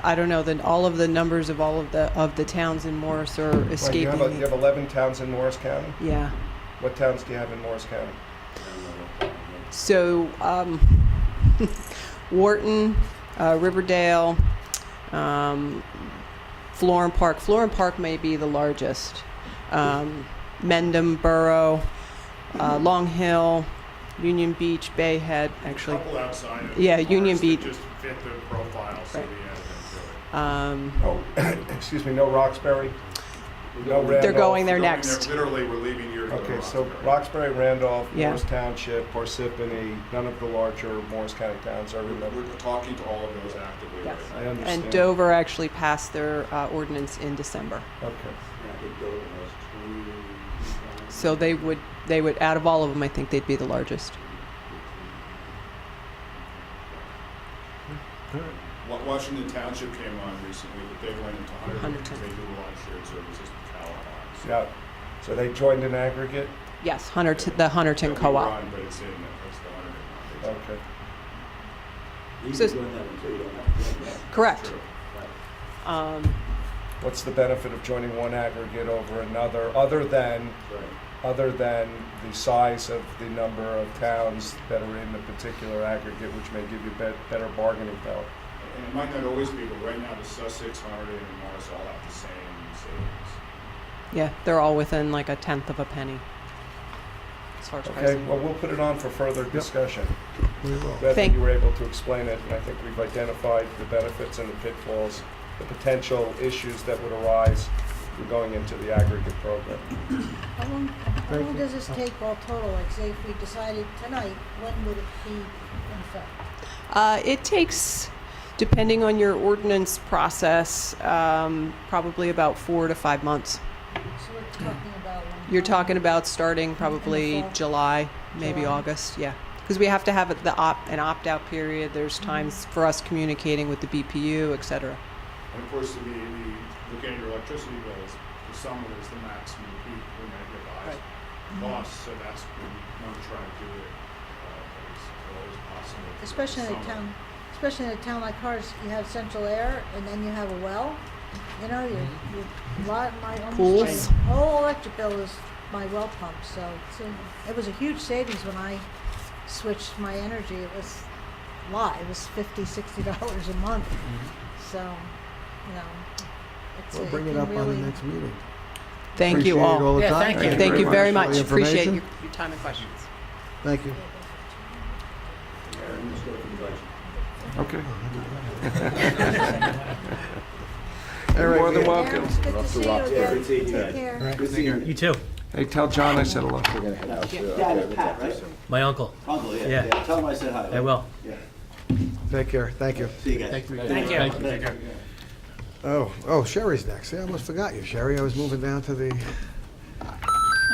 I don't know that all of the numbers of all of the towns in Morris are escaping You me. have 11 towns in Morris County? Yeah. What towns do you have in Morris County? So, Wharton, Riverdale, Florham Park. Florham Park may be the largest. Mendham Borough, Long Hill, Union Beach, Bay Head, actually. A couple outside of Union Beach. Just fit the profile, so Right. we added them to it. Excuse me, no Roxbury? No They're Randolph? going there Going next. there, literally, we're leaving here. to go to Okay, so Roxbury. Roxbury, Randolph, Yeah. Morris Township, Parsippany, none of the larger Morris County towns are in the... We're talking to all of those actively Yes. right I now. understand. And Dover actually passed their ordinance in December. Okay. So they would, out of all of them, I think they'd be the largest. Washington Township came on recently, but they went into Hunterton. They do a lot of shared services with Callahan. Yeah. So they joined in aggregate? Yes, the Hunterton That we Co-op. run, but it's in that's the Hunterton one. Okay. So- Correct. What's the benefit of joining one aggregate over another, other than the size of the number of towns that are in the particular aggregate, which may give you better bargaining power? And it might not always be, but right now the Sussex, Hardin, and Morris all have the same savings. Yeah, they're all within like a tenth of a penny as far as Okay, pricing. well, we'll put it on for further discussion. We will. Glad that Thank- you were able to explain it, and I think we've identified the benefits and the pitfalls, the potential issues that would arise through going into the aggregate program. How long does this take all total? Like, say, if we decided tonight, when would it be in effect? It takes, depending on your ordinance process, probably about 4 to 5 months. So we're talking about when? You're talking about starting probably fall? July, maybe July. August, yeah. Because we have to have an opt-out period. There's times for us communicating with the BPU, et cetera. And of course, looking at your electricity bills, for some it is the maximum peak when they revise costs, so that's when we want to try to do it as low as possible. Especially in a town like ours, you have central air and then you have a well. You know, a lot of my Pools. my whole electric bill is my well pump. So it was a huge savings when I switched my energy. It was a lot. It was $50-$60 a month. So, you know, We'll bring it up on the next meeting. Thank you Appreciate it all. the Yeah, time. thank you. Thank you very for much. the Appreciate information. your time and questions. Thank you. Okay. All right, More than we- welcome. It's good to see you again. Take care. You too. Hey, tell John I said hello. Pat, right? My uncle. Uncle, yeah. Yeah. Tell him I said hi. I will. Yeah. Take care. Thank you. See you guys. Thank you. Oh, Sherry's next. See, I almost forgot you, Sherry. I was moving down to the.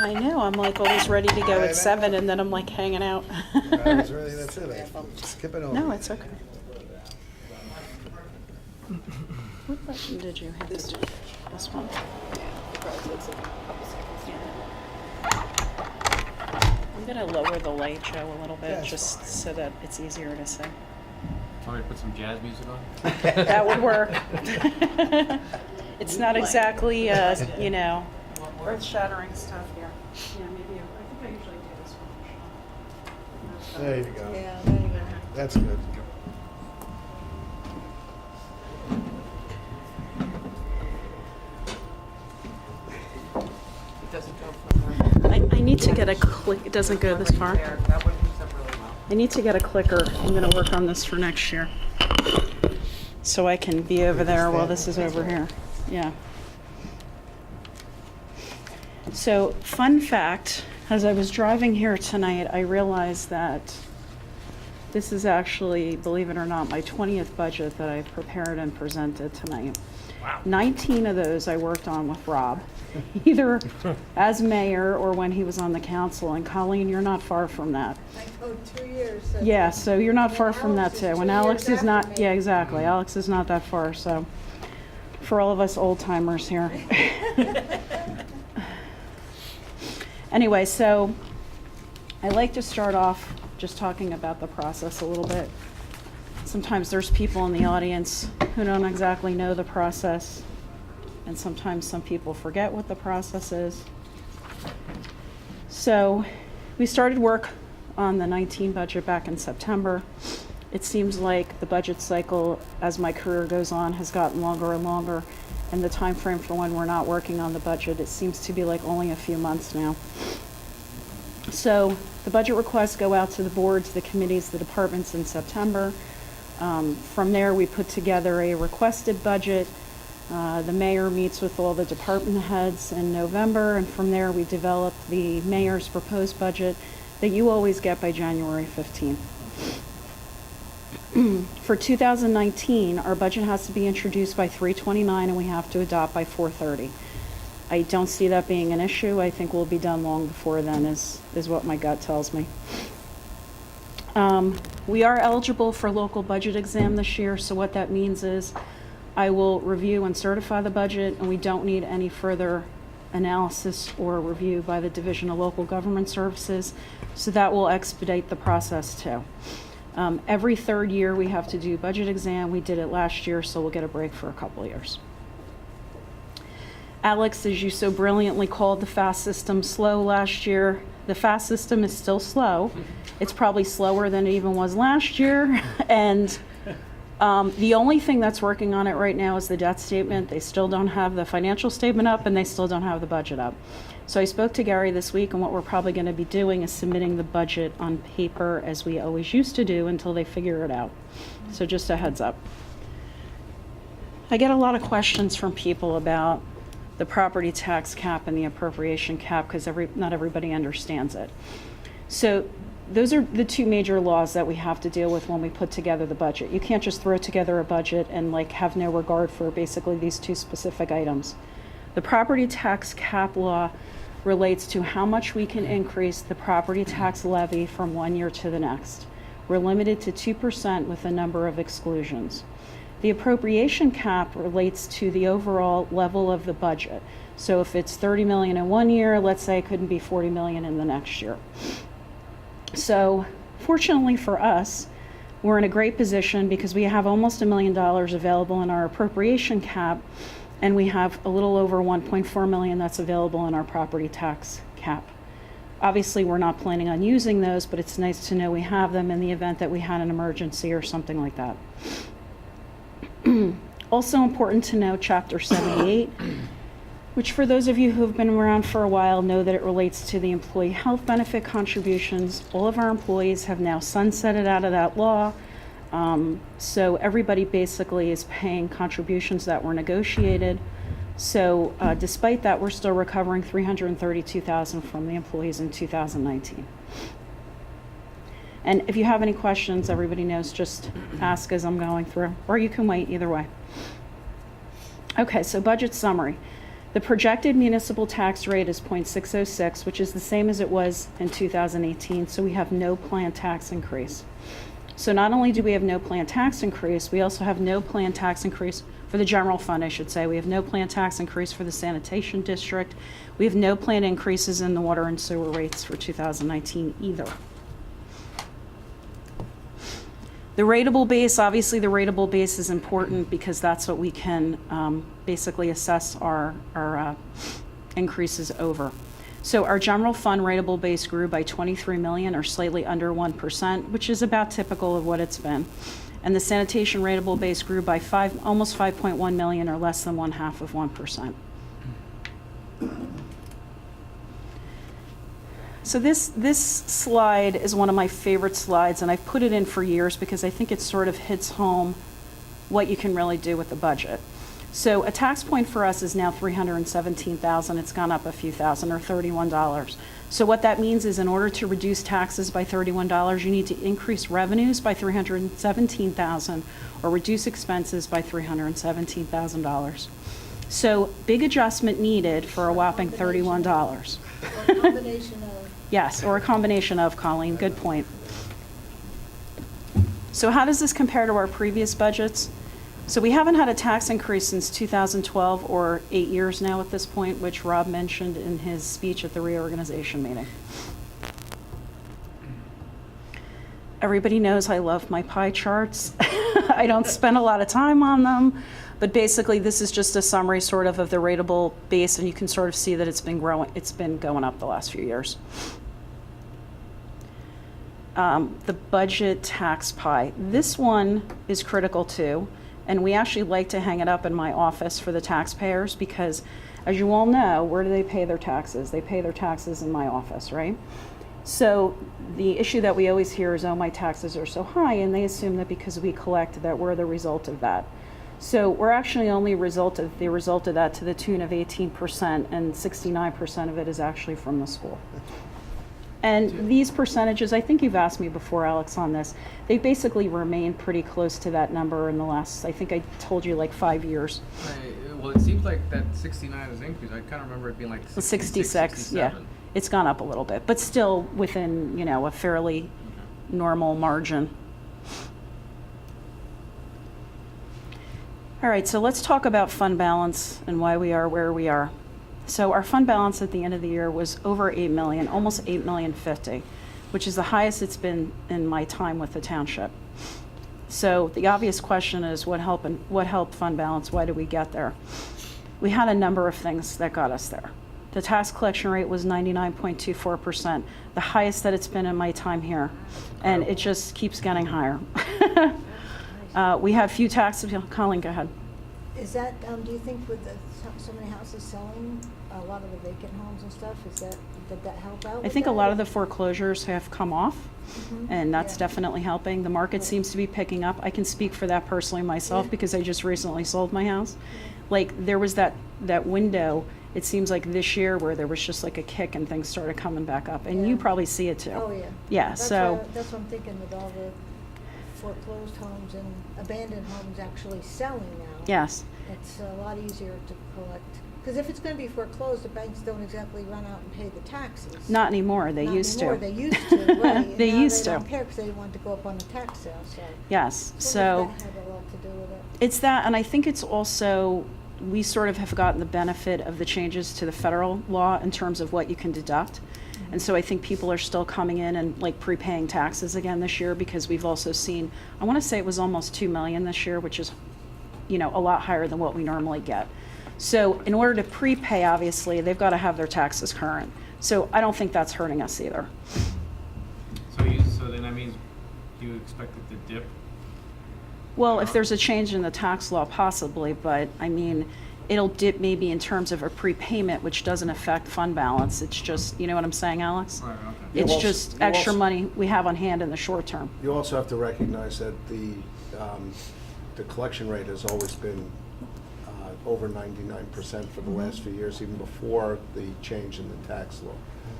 I know, I'm like always ready to go I know. at 7 and then I'm like hanging out. I was really, that's it. I skip it over. No, it's okay. What button did you hit? This one? I'm gonna lower the light, Joe, a little bit, That's just so that it's easier to see. Want me to put some jazz music on? That would work. It's not exactly, you know, earth-shattering stuff here. Yeah, maybe, I think I usually do this one. There you go. Yeah, there you go. That's good. I need to get a click, it doesn't go this far. I need to get a clicker. I'm gonna work on this for next year. So I can be over there while this is over here. Yeah. So, fun fact, as I was driving here tonight, I realized that this is actually, believe it or not, my 20th budget that I've prepared and presented tonight. Wow. 19 of those I worked on with Rob, either as mayor or when he was on the council. And Colleen, you're not far from that. I go 2 years. So Yeah, so you're not far from that Alex is too. 2 When Alex years is not, after me. yeah, exactly. Alex is not that far, so for all of us old timers here. Anyway, so I like to start off just talking about the process a little bit. Sometimes there's people in the audience who don't exactly know the process, and sometimes some people forget what the process is. So we started work on the 19 budget back in September. It seems like the budget cycle, as my career goes on, has gotten longer and longer, and the time frame for when we're not working on the budget, it seems to be like only a few months now. So the budget requests go out to the boards, the committees, the departments in September. From there, we put together a requested budget. The mayor meets with all the department heads in November, and from there, we develop the mayor's proposed budget that you always get by January 15th. For 2019, our budget has to be introduced by 3/29, and we have to adopt by 4/30. I don't see that being an issue. I think we'll be done long before then, is what my gut tells me. We are eligible for local budget exam this year, so what that means is I will review and certify the budget, and we don't need any further analysis or review by the Division of Local Government Services, so that will expedite the process too. Every third year, we have to do budget exam. We did it last year, so we'll get a break for a couple of years. Alex, as you so brilliantly called the FAST system slow last year, the FAST system is still slow. It's probably slower than it even was last year. And the only thing that's working on it right now is the debt statement. They still don't have the financial statement up, and they still don't have the budget up. So I spoke to Gary this week, and what we're probably going to be doing is submitting the budget on paper as we always used to do until they figure it out. So just a heads up. I get a lot of questions from people about the property tax cap and the appropriation cap because not everybody understands it. So those are the two major laws that we have to deal with when we put together the budget. You can't just throw together a budget and like have no regard for basically these two specific items. The property tax cap law relates to how much we can increase the property tax levy from one year to the next. We're limited to 2% with a number of exclusions. The appropriation cap relates to the overall level of the budget. So if it's 30 million in one year, let's say it couldn't be 40 million in the next year. So fortunately for us, we're in a great position because we have almost $1 million available in our appropriation cap, and we have a little over 1.4 million that's available in our property tax cap. Obviously, we're not planning on using those, but it's nice to know we have them in the event that we had an emergency or something like that. Also important to know Chapter 78, which for those of you who have been around for a while know that it relates to the employee health benefit contributions. All of our employees have now sunsetted out of that law. So everybody basically is paying contributions that were negotiated. So despite that, we're still recovering $332,000 from the employees in 2019. And if you have any questions, everybody knows, just ask as I'm going through, or you can wait, either way. Okay, so budget summary. The projected municipal tax rate is 0.606, which is the same as it was in 2018, so we have no planned tax increase. So not only do we have no planned tax increase, we also have no planned tax increase for the general fund, I should say. We have no planned tax increase for the sanitation district. We have no planned increases in the water and sewer rates for 2019 either. The rateable base, obviously the rateable base is important because that's what we can basically assess our increases over. So our general fund rateable base grew by 23 million, or slightly under 1%, which is about typical of what it's been. And the sanitation rateable base grew by almost 5.1 million, or less than 1/2 of 1%. So this slide is one of my favorite slides, and I've put it in for years because I think it sort of hits home what you can really do with the budget. So a tax point for us is now $317,000. It's gone up a few thousand, or $31. So what that means is in order to reduce taxes by $31, you need to increase revenues by $317,000 or reduce expenses by $317,000. So big adjustment needed for a whopping $31. A combination of. Yes, or a combination of, Colleen, good point. So how does this compare to our previous budgets? So we haven't had a tax increase since 2012, or 8 years now at this point, which Rob mentioned in his speech at the reorganization meeting. Everybody knows I love my pie charts. I don't spend a lot of time on them, but basically this is just a summary sort of the rateable base, and you can sort of see that it's been going up the last few years. The budget tax pie. This one is critical too, and we actually like to hang it up in my office for the taxpayers because, as you all know, where do they pay their taxes? They pay their taxes in my office, right? So the issue that we always hear is, oh, my taxes are so high, and they assume that because we collect that we're the result of that. So we're actually only the result of that to the tune of 18%, and 69% of it is actually from the school. And these percentages, I think you've asked me before, Alex, on this, they basically remain pretty close to that number in the last, I think I told you, like 5 years. Well, it seems like that 69 is increased. I kind of remember it being like 66, 67. yeah. It's gone up a little bit, but still within, a fairly normal margin. All right, so let's talk about fund balance and why we are where we are. So our fund balance at the end of the year was over 8 million, almost 8,050,000. which is the highest it's been in my time with the township. So the obvious question is, what helped fund balance? Why did we get there? We had a number of things that got us there. The tax collection rate was 99.24%, the highest that it's been in my time here, and it just keeps getting higher. We had few tax appeals. Colleen, go ahead. Is that, do you think with so many houses selling, a lot of the vacant homes and stuff, did that help out? I think a lot of the foreclosures have come off, and that's definitely helping. The market seems to be picking up. I can speak for that personally myself because I just recently sold my house. Like, there was that window, it seems like this year, where there was just like a kick and things started coming back up. And you probably see it too. Oh, yeah. Yeah, That's what I'm thinking with all the foreclosed homes and abandoned homes actually selling now. Yes. It's a lot easier to collect. Because if it's going to be foreclosed, the banks don't exactly run out and pay the taxes. Not anymore. They Not used anymore. to. They used to, right. And They now used they to. don't care because they want to go up on the tax sale. So Yes. I So wonder if that had a lot to do with it. it's that, and I think it's also, we sort of have gotten the benefit of the changes to the federal law in terms of what you can deduct. And so I think people are still coming in and like prepaying taxes again this year, because we've also seen, I want to say it was almost 2 million this year, which is, a lot higher than what we normally get. So in order to prepay, obviously, they've got to have their taxes current. So I don't think that's hurting us either. So then that means, do you expect it to dip? Well, if there's a change in the tax law, possibly, but I mean, it'll dip maybe in terms of a prepayment, which doesn't affect fund balance. It's just, you know what I'm saying, Alex? Right, okay. It's just extra money we have on hand in the short term. You also have to recognize that the collection rate has always been over 99% for the last few years, even before the change in the tax law.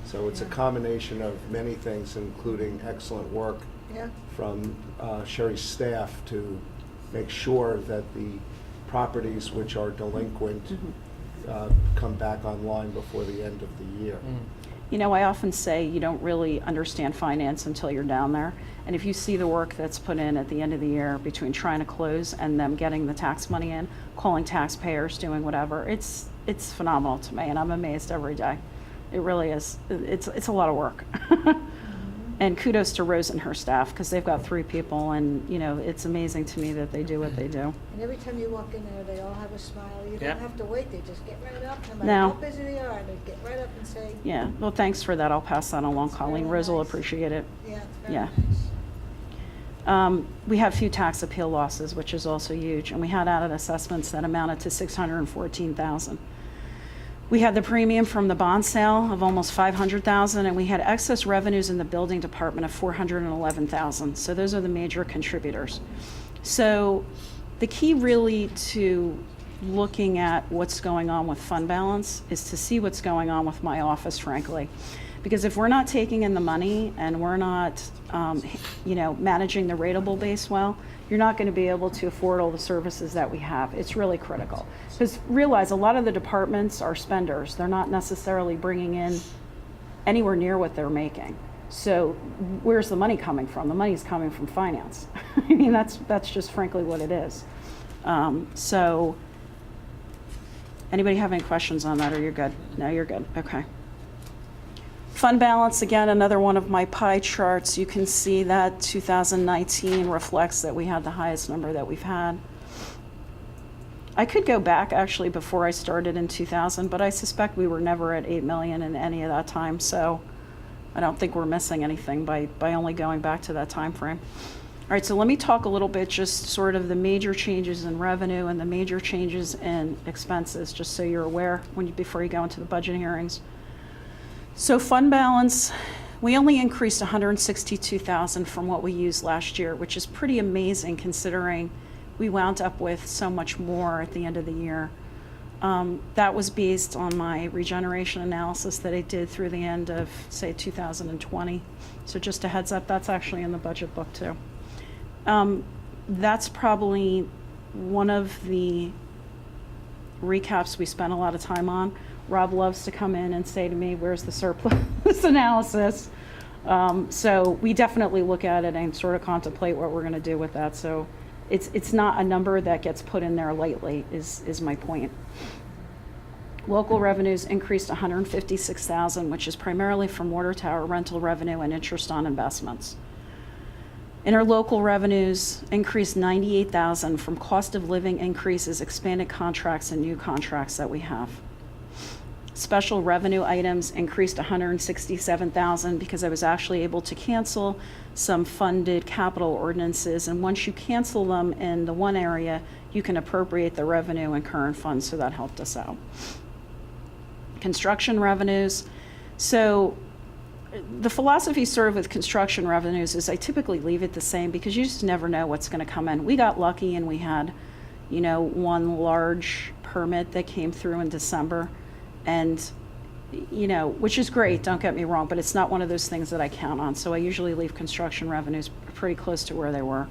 So it's a combination of many things, including excellent work from Sherry's staff to make sure that the properties which are delinquent come back online before the end of the year. I often say you don't really understand finance until you're down there. And if you see the work that's put in at the end of the year between trying to close and them getting the tax money in, calling taxpayers, doing whatever, it's phenomenal to me, and I'm amazed every day. It really is. It's a lot of work. And kudos to Rose and her staff, because they've got 3 people, and it's amazing to me that they do what they do. And every time you walk in there, they all have a smile. You don't have to wait. They just get right up. No matter No. how busy they are, they get right up and say, Yeah, well, thanks for that. I'll pass that along, Colleen. very Rose will nice. appreciate it. yeah, it's very Yeah. nice. We have few tax appeal losses, which is also huge, and we had added assessments that amounted to $614,000. We had the premium from the bond sale of almost $500,000, and we had excess revenues in the building department of $411,000. So those are the major contributors. So the key really to looking at what's going on with fund balance is to see what's going on with my office, frankly. Because if we're not taking in the money and we're not, managing the rateable base well, you're not going to be able to afford all the services that we have. It's really critical. Because realize a lot of the departments are spenders. They're not necessarily bringing in anywhere near what they're making. So where's the money coming from? The money's coming from finance. I mean, that's just frankly what it is. So anybody have any questions on that, or you're good? No, you're good. Okay. Fund balance, again, another one of my pie charts. You can see that 2019 reflects that we had the highest number that we've had. I could go back actually before I started in 2000, but I suspect we were never at 8 million in any of that time, so I don't think we're missing anything by only going back to that time frame. All right, so let me talk a little bit just sort of the major changes in revenue and the major changes in expenses, just so you're aware before you go into the budget hearings. So fund balance, we only increased $162,000 from what we used last year, which is pretty amazing considering we wound up with so much more at the end of the year. That was based on my regeneration analysis that I did through the end of, say, 2020. So just a heads up, that's actually in the budget book too. That's probably one of the recaps we spent a lot of time on. Rob loves to come in and say to me, where's the surplus analysis? So we definitely look at it and sort of contemplate what we're going to do with that. So it's not a number that gets put in there lightly is my point. Local revenues increased $156,000, which is primarily from water tower rental revenue and interest on investments. Interlocal revenues increased $98,000 from cost of living increases, expanded contracts, and new contracts that we have. Special revenue items increased $167,000 because I was actually able to cancel some funded capital ordinances, and once you cancel them in the one area, you can appropriate the revenue and current funds, so that helped us out. Construction revenues. So the philosophy sort of with construction revenues is I typically leave it the same because you just never know what's going to come in. We got lucky and we had, one large permit that came through in December, and, which is great, don't get me wrong, but it's not one of those things that I count on. So I usually leave construction revenues pretty close to where they were.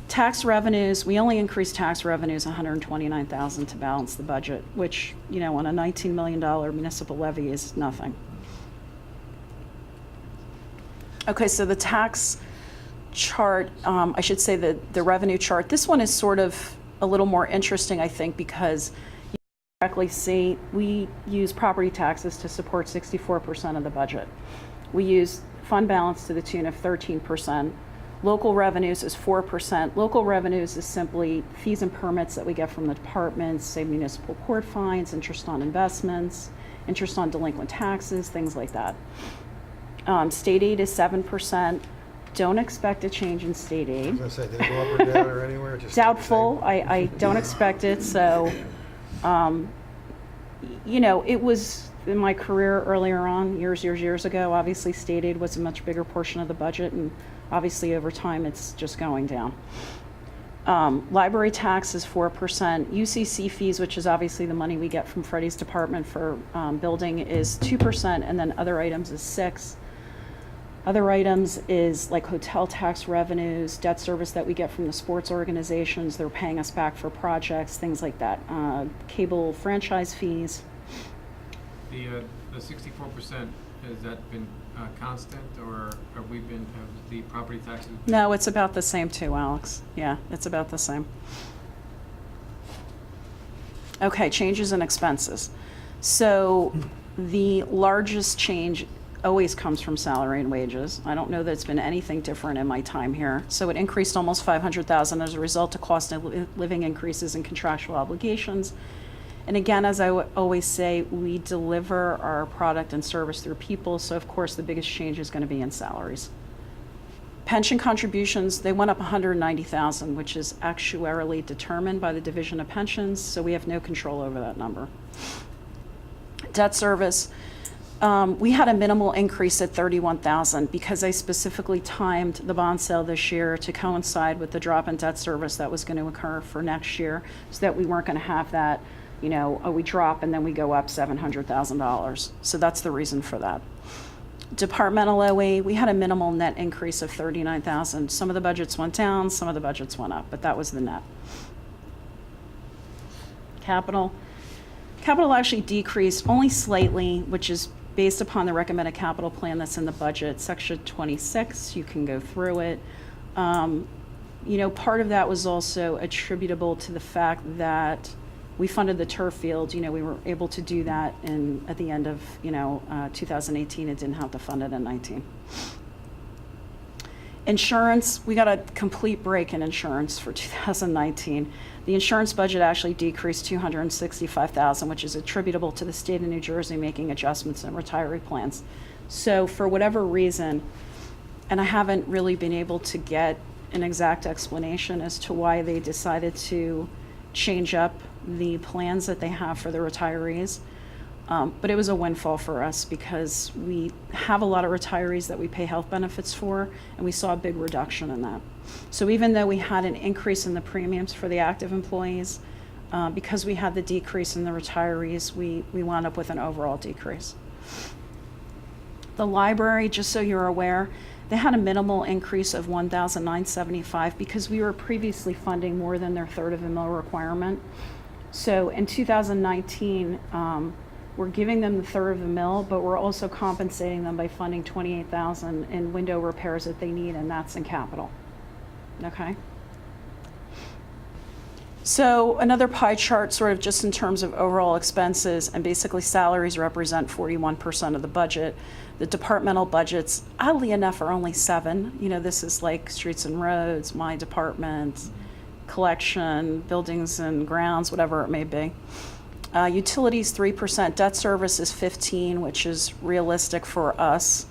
Tax revenues, we only increased tax revenues $129,000 to balance the budget, which, on a $19 million municipal levy is nothing. Okay, so the tax chart, I should say the revenue chart, this one is sort of a little more interesting, I think, because you correctly see we use property taxes to support 64% of the budget. We use fund balance to the tune of 13%. Local revenues is 4%. Local revenues is simply fees and permits that we get from the departments, say municipal court fines, interest on investments, interest on delinquent taxes, things like that. State aid is 7%. Don't expect a change in state aid. I was going to say, did it go up or down or anywhere? Just Doubtful. I don't expect it. So, it was in my career earlier on, years ago, obviously state aid was a much bigger portion of the budget, and obviously over time it's just going down. Library tax is 4%. UCC fees, which is obviously the money we get from Freddie's department for building, is 2%, and then other items is 6%. Other items is like hotel tax revenues, debt service that we get from the sports organizations. They're paying us back for projects, things like that. Cable franchise fees. The 64%, has that been constant, or have the property taxes? No, it's about the same too, Alex. Yeah, it's about the same. Okay, changes in expenses. So the largest change always comes from salary and wages. I don't know that it's been anything different in my time here. So it increased almost $500,000 as a result of cost of living increases and contractual obligations. And again, as I always say, we deliver our product and service through people, so of course the biggest change is going to be in salaries. Pension contributions, they went up $190,000, which is actuarially determined by the Division of Pensions, so we have no control over that number. Debt service, we had a minimal increase at $31,000 because I specifically timed the bond sale this year to coincide with the drop in debt service that was going to occur for next year, so that we weren't going to have that, we drop and then we go up $700,000. So that's the reason for that. Departmental OE, we had a minimal net increase of $39,000. Some of the budgets went down, some of the budgets went up, but that was the net. Capital actually decreased only slightly, which is based upon the recommended capital plan that's in the budget, section 26. You can go through it. Part of that was also attributable to the fact that we funded the turf field. We were able to do that at the end of 2018. It didn't have to fund it in 19. Insurance, we got a complete break in insurance for 2019. The insurance budget actually decreased $265,000, which is attributable to the state of New Jersey making adjustments in retiree plans. So for whatever reason, and I haven't really been able to get an exact explanation as to why they decided to change up the plans that they have for the retirees. But it was a windfall for us because we have a lot of retirees that we pay health benefits for, and we saw a big reduction in that. So even though we had an increase in the premiums for the active employees, because we had the decrease in the retirees, we wound up with an overall decrease. The library, just so you're aware, they had a minimal increase of $1,975 because we were previously funding more than their third of a mil requirement. So in 2019, we're giving them the third of a mil, but we're also compensating them by funding $28,000 in window repairs that they need, and that's in capital. Okay. So another pie chart, sort of just in terms of overall expenses, and basically salaries represent 41% of the budget. The departmental budgets, oddly enough, are only 7. You know, this is like streets and roads, my department, collection, buildings and grounds, whatever it may be. Utilities, 3%. Debt service is 15, which is realistic for us.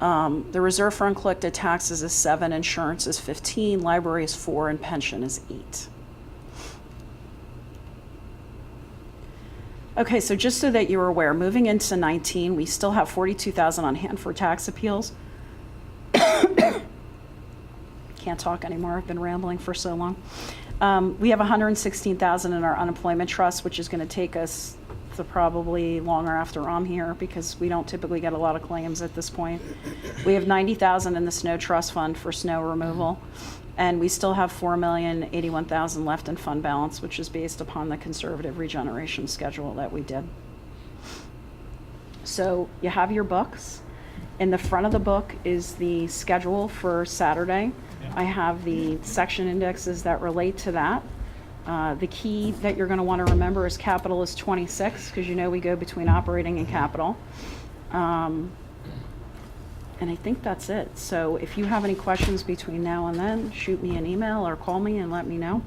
The reserve for uncollected taxes is 7, insurance is 15, library is 4, and pension is 8. Okay, so just so that you're aware, moving into 19, we still have 42,000 on hand for tax appeals. Can't talk anymore, I've been rambling for so long. We have 116,000 in our unemployment trust, which is going to take us to probably longer after I'm here because we don't typically get a lot of claims at this point. We have 90,000 in the snow trust fund for snow removal. And we still have $4,081,000 left in fund balance, which is based upon the conservative regeneration schedule that we did. So you have your books. In the front of the book is the schedule for Saturday. I have the section indexes that relate to that. The key that you're going to want to remember is capital is 26, because you know we go between operating and capital. And I think that's it. So if you have any questions between now and then, shoot me an email or call me and let me know.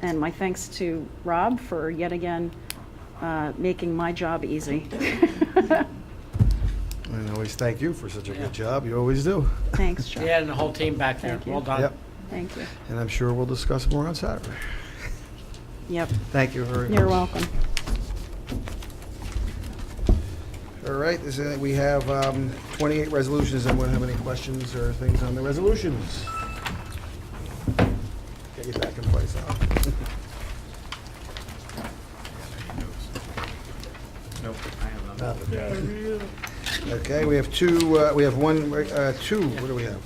And my thanks to Rob for yet again making my job easy. And always thank you for such a good job. You always do. Thanks, John. Yeah, and the whole team back there. Thank you. Well done. Yep. Thank you. And I'm sure we'll discuss more on Saturday. Yep. Thank you very much. You're welcome. All right, we have 28 resolutions. Anyone have any questions or things on the resolutions? Get you back in place now. Nope, I have none. Nothing. Okay, we have two, what do we have?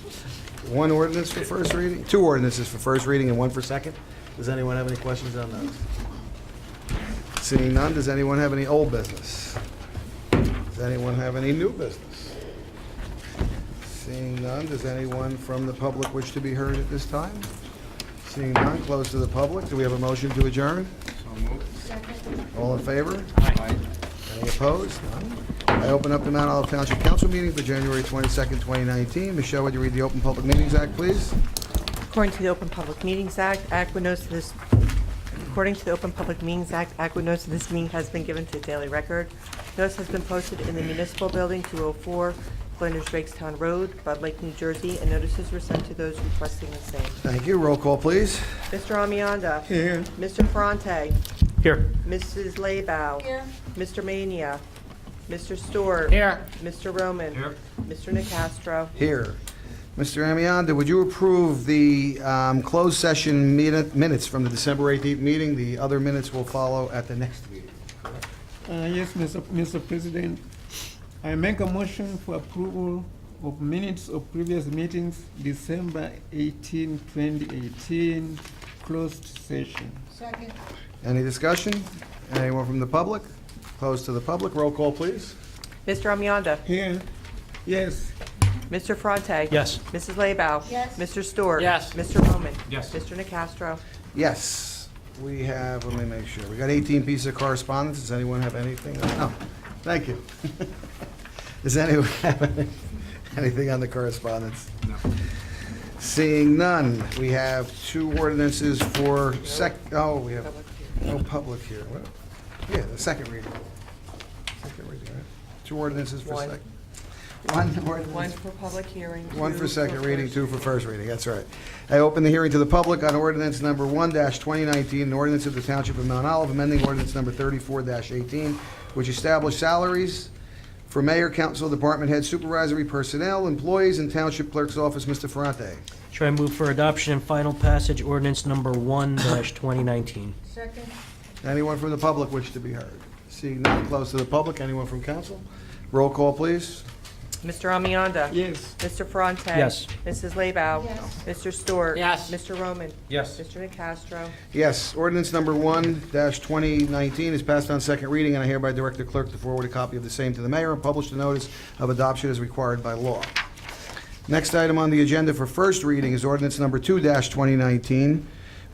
One ordinance for first reading, 2 ordinances for first reading and 1 for second. Does anyone have any questions on those? Seeing none, does anyone have any old business? Does anyone have any new business? Seeing none, does anyone from the public wish to be heard at this time? Seeing none, close to the public. Do we have a motion to adjourn? So moved. All in favor? Aye. Any opposed? None. I open up the Mount Olive Township Council meeting for January 22nd, 2019. Michelle, would you read the Open Public Meetings Act, please? According to the Open Public Meetings Act, according to the Open Public Meetings Act, adequate notice of this meeting has been given to the Daily Record. Notice has been posted in the Municipal Building, 204 Flinders Drakestown Road, Bud Lake, New Jersey, and notices were sent to those requesting the same. Thank you. Roll call, please. Mr. Amianda. Here. Mr. Ferrante. Here. Mrs. Laybow. Here. Mr. Mania. Mr. Stewart. Here. Mr. Roman. Here. Mr. Nacastro. Here. Mr. Amianda, would you approve the closed session minutes from the December 18th meeting? The other minutes will follow at the next meeting. Yes, Mr. President. I make a motion for approval of minutes of previous meetings, December 18, 2018, closed session. Second. Any discussion? Anyone from the public? Closed to the public. Roll call, please. Mr. Amianda. Here, yes. Mr. Ferrante. Yes. Mrs. Laybow. Yes. Mr. Stewart. Yes. Mr. Roman. Yes. Mr. Nacastro. Yes. We have, let me make sure. We got 18 pieces of correspondence. Does anyone have anything? No. Thank you. Does anyone have anything on the correspondence? No. Seeing none, we have 2 ordinances for we have no public here. What? Yeah, the second reading. Second reading, right? 2 ordinances for One. second. One ordinance. One for public hearing. 1 for 2 second reading, first 2 for first reading, that's right. I open the hearing to the public on ordinance number 1-2019, an ordinance of the Township of Mount Olive, amending ordinance number 34-18, which established salaries for mayor, council, department head, supervisory personnel, employees, and township clerk's office. Mr. Ferrante. Chair, I move for adoption and final passage ordinance number 1-2019. Second. Anyone from the public wish to be heard? Seeing none, close to the public. Anyone from council? Roll call, please. Mr. Amianda. Yes. Mr. Ferrante. Yes. Mrs. Laybow. Yes. Mr. Stewart. Yes. Mr. Roman. Yes. Mr. Nacastro. Yes, ordinance number 1-2019 is passed on second reading, and I hereby direct the clerk to forward a copy of the same to the mayor and publish the notice of adoption as required by law. Next item on the agenda for first reading is ordinance number 2-2019,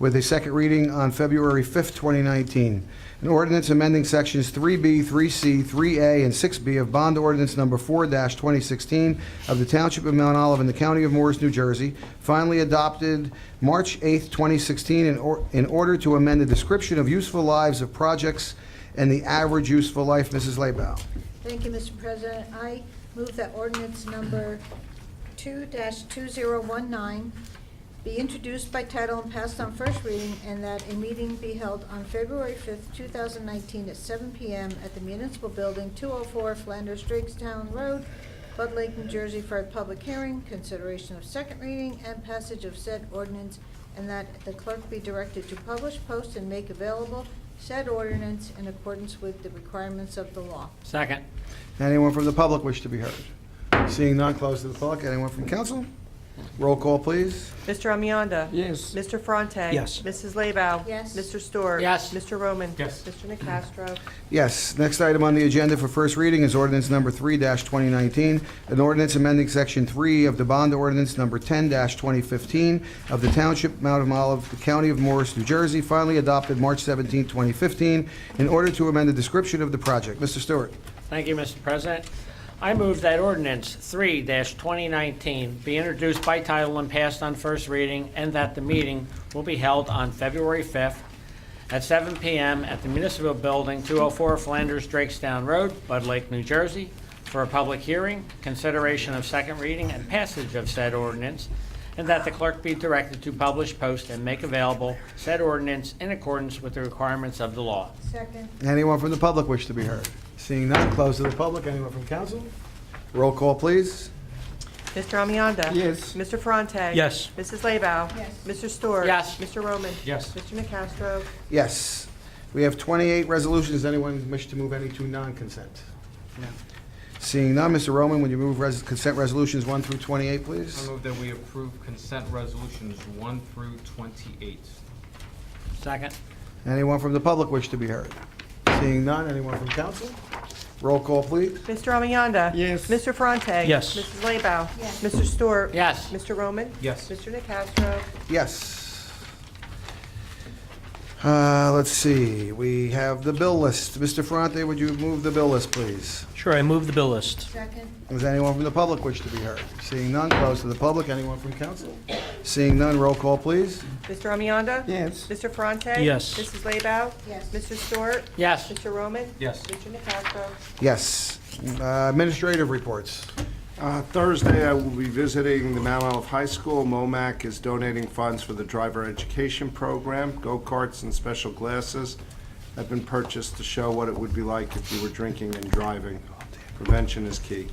with a second reading on February 5th, 2019. An ordinance amending sections 3B, 3C, 3A, and 6B of Bond Ordinance Number 4-2016 of the Township of Mount Olive in the County of Morris, New Jersey, finally adopted March 8th, 2016, in order to amend the description of useful lives of projects and the average useful life. Mrs. Laybow. Thank you, Mr. President. I move that ordinance number 2-2019 be introduced by title and passed on first reading, and that a meeting be held on February 5th, 2019 at 7 p.m. at the Municipal Building, 204 Flanders Drakestown Road, Bud Lake, New Jersey, for a public hearing, consideration of second reading, and passage of said ordinance, and that the clerk be directed to publish, post, and make available said ordinance in accordance with the requirements of the law. Second. Anyone from the public wish to be heard? Seeing none, close to the public. Anyone from council? Roll call, please. Mr. Amianda? Yes. Mr. Ferrante? Yes. Mrs. Laybow? Yes. Mr. Stewart? Yes. Mr. Roman? Yes. Mr. Nacastro? Yes. Next item on the agenda for first reading is ordinance number 3-2019, an ordinance amending section 3 of the bond ordinance number 10-2015 of the Township of Mount Olive, the County of Morris, New Jersey, finally adopted March 17, 2015, in order to amend the description of the project. Mr. Stewart. Thank you, Mr. President. I move that ordinance 3-2019 be introduced by title and passed on first reading, and that the meeting will be held on February 5th at 7 p.m. at the Municipal Building, 204 Flanders Drakestown Road, Bud Lake, New Jersey, for a public hearing, consideration of second reading, and passage of said ordinance, and that the clerk be directed to publish, post, and make available said ordinance in accordance with the requirements of the law. Second. Anyone from the public wish to be heard? Seeing none, close to the public. Anyone from council? Roll call, please. Mr. Amianda? Yes. Mr. Ferrante? Yes. Mrs. Laybow? Yes. Mr. Stewart? Yes. Mr. Roman? Yes. Mr. Nacastro? Yes. We have 28 resolutions. Anyone wish to move any to non-consent? No. Seeing none, Mr. Roman, would you move consent resolutions 1 through 28, please? I move that we approve consent resolutions 1 through 28. Second. Anyone from the public wish to be heard? Seeing none, anyone from council? Roll call, please. Mr. Amianda? Yes. Mr. Ferrante? Yes. Mrs. Laybow? Yes. Mr. Stewart? Yes. Mr. Roman? Yes. Mr. Nacastro? Yes. Let's see, we have the bill list. Mr. Ferrante, would you move the bill list, please? Sure, I move the bill list. Second. Does anyone from the public wish to be heard? Seeing none, close to the public. Anyone from council? Seeing none, roll call, please. Mr. Amianda? Yes. Mr. Ferrante? Yes. Mrs. Laybow? Yes. Mr. Stewart? Yes. Mr. Roman? Yes. Mr. Nacastro? Yes. Administrative reports. Thursday, I will be visiting the Mount Olive High School. MOMAC is donating funds for the driver education program. Go-karts and special glasses have been purchased to show what it would be like if you were drinking and driving. Prevention is key.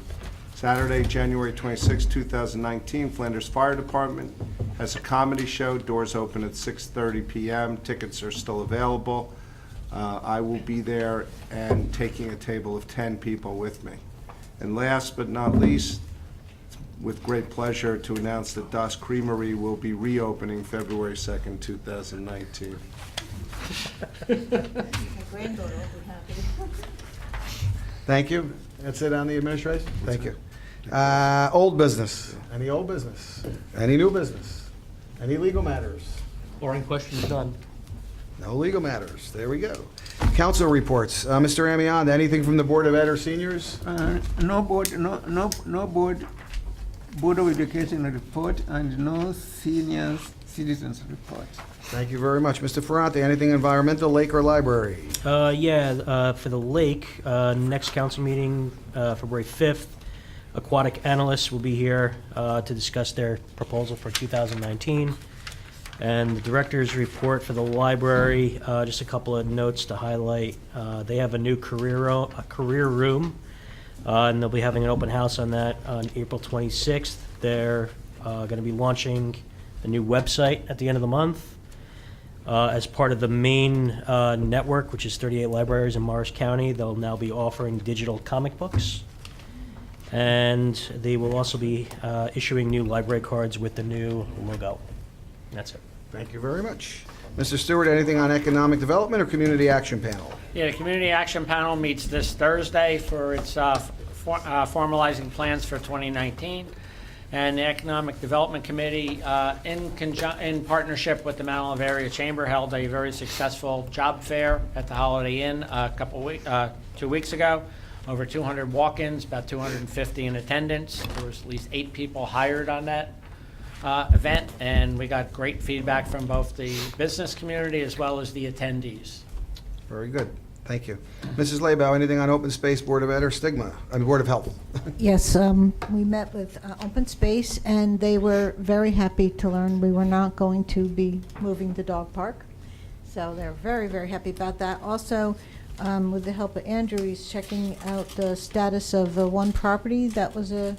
Saturday, January 26, 2019, Flanders Fire Department has a comedy show. Doors open at 6:30 p.m. Tickets are still available. I will be there and taking a table of 10 people with me. And last but not least, with great pleasure to announce that Das Creamery will be reopening February 2nd, 2019. My granddaughter will be happy. Thank you. That's it on the administration? Thank you. Old business. Any old business? Any new business? Any legal matters? Boring questions done. No legal matters. There we go. Council reports. Mr. Amianda, anything from the Board of Ed or seniors? No board of education report, and no senior citizens report. Thank you very much. Mr. Ferrante, anything environmental, lake, or library? For the lake, next council meeting, February 5th, aquatic analysts will be here to discuss their proposal for 2019. And the director's report for the library, just a couple of notes to highlight. They have a new career room, and they'll be having an open house on that on April 26th. They're going to be launching a new website at the end of the month. As part of the main network, which is 38 libraries in Morris County, they'll now be offering digital comic books. And they will also be issuing new library cards with the new logo. That's it. Thank you very much. Mr. Stewart, anything on economic development or community action panel? Yeah, the Community Action Panel meets this Thursday for its formalizing plans for 2019. and the Economic Development Committee, in partnership with the Mount Olive Area Chamber, held a very successful job fair at the Holiday Inn 2 weeks ago. Over 200 walk-ins, about 250 in attendance. There was at least 8 people hired on that event, and we got great feedback from both the business community as well as the attendees. Very good. Thank you. Mrs. Laybow, anything on Open Space, Board of Ed, or Stigma? I mean, Board of Health. Yes, we met with Open Space, and they were very happy to learn we were not going to be moving the dog park. So they're very, very happy about that. Also, with the help of Andrew, he's checking out the status of the one property that was a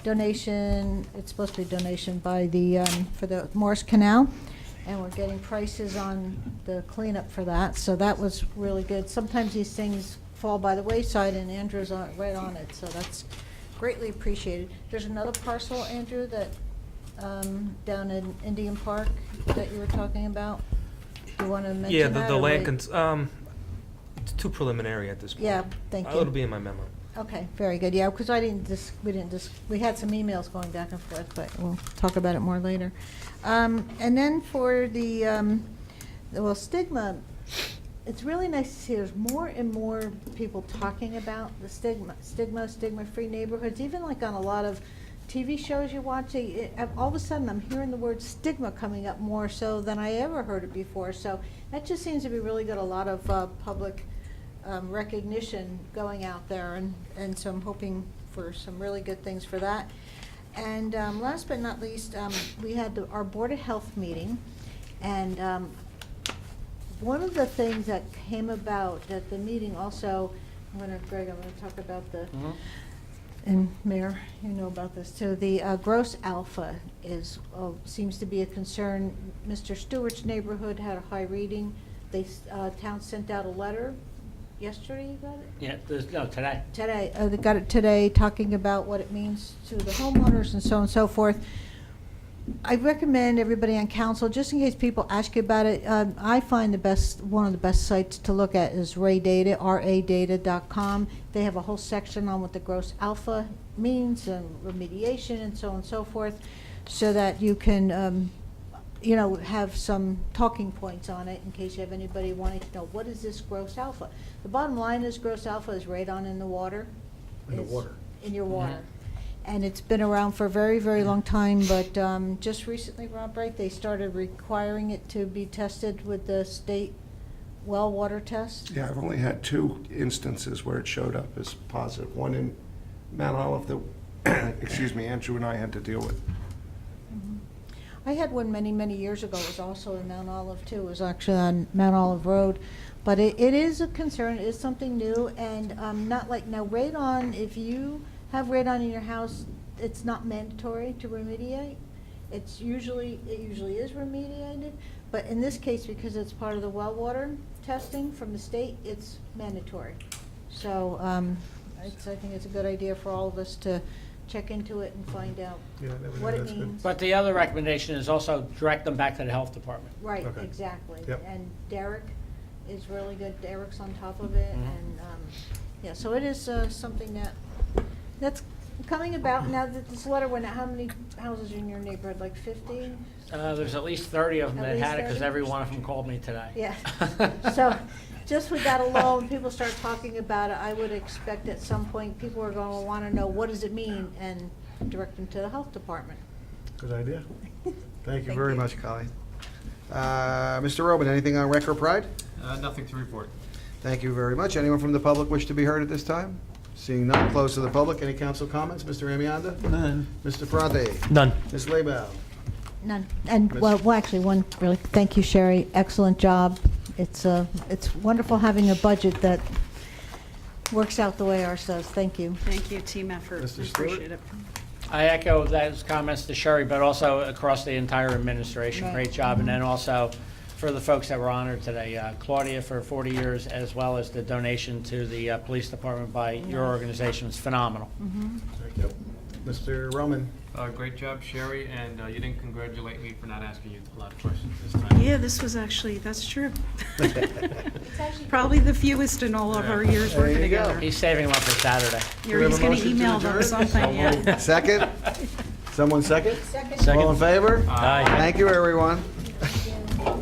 donation. It's supposed to be a donation by the for the Morris Canal, and we're getting prices on the cleanup for that. So that was really good. Sometimes these things fall by the wayside, and Andrew's right on it. So that's greatly appreciated. There's another parcel, Andrew, that down in Indian Park that you were talking about. Do you want to mention Yeah, that? the or land, wait? it's too preliminary at this point. Yeah, thank you. It'll be in my memo. Okay, very good. Yeah, because we had some emails going back and forth, but we'll talk about it more later. And then for the stigma, it's really nice to see there's more and more people talking about the stigma-free neighborhoods, even like on a lot of TV shows you watch. All of a sudden, I'm hearing the word stigma coming up more so than I ever heard it before. So that just seems to be really good. A lot of public recognition going out there, and so I'm hoping for some really good things for that. And last but not least, we had our Board of Health meeting, and one of the things that came about at the meeting also, Greg, I'm going to talk about the, and Mayor, you know about this too, the gross alpha seems to be a concern. Mr. Stewart's neighborhood had a high reading. Town sent out a letter yesterday, you got it? Yeah, today. Today, they got it today, talking about what it means to the homeowners and so on and so forth. I recommend everybody on council, just in case people ask you about it, I find one of the best sites to look at is RADATA, radata.com. They have a whole section on what the gross alpha means and remediation and so on and so forth, so that you can have some talking points on it in case you have anybody wanting to know, what is this gross alpha? The bottom line is gross alpha is radon in the water. In the water. In your water. And it's been around for a very, very long time, but just recently, Rob, right, they started requiring it to be tested with the state well water test. Yeah, I've only had 2 instances where it showed up as positive. One in Mount Olive that, excuse me, Andrew and I had to deal with. I had one many, many years ago. It was also in Mount Olive, too. It was actually on Mount Olive Road. But it is a concern. It is something new. And not like, now, radon, if you have radon in your house, it's not mandatory to remediate. It usually is remediated. But in this case, because it's part of the well water testing from the state, it's mandatory. So I think it's a good idea for all of us to check into it and find out what it means. But the other recommendation is also direct them back to the health department. Right, Okay. exactly. Yep. And Derek is really good. Derek's on top of it, and yeah, so it is something that's coming about now. That this letter went out, how many houses in your neighborhood? Like 50? There's at least 30 of them At that least had it because 30? every one of them called me today. Yeah. So just with that alone, people start talking about it, I would expect at some point people are going to want to know what does it mean and direct them to the health department. Good idea. Thank you very much, Colleen. Mr. Robin, anything on Rec or Pride? Nothing to report. Thank you very much. Anyone from the public wish to be heard at this time? Seeing none, close to the public. Any council comments? Mr. Amianda? None. Mr. Ferrante? None. Ms. Laybow? None. And well, actually, one really. Thank you, Sherry. Excellent job. It's wonderful having a budget that works out the way ours does. Thank you. Thank you, team effort. Mr. I Stewart? appreciate it. I echo those comments to Sherry, but also across the entire administration. Right. Great job. And then also for the folks that were honored today, Claudia for 40 years, as well as the donation to the police department by your organization was phenomenal. Thank you. Mr. Roman? Great job, Sherry, and you didn't congratulate me for not asking you a lot of questions this time. Yeah, this was actually, that's true. Probably the fewest in all of our years There working you go. together. He's saving one for Saturday. He's going to motion to email them adjourn? something, yeah. Second? Someone second? Second. All in favor? Aye. Thank you, everyone.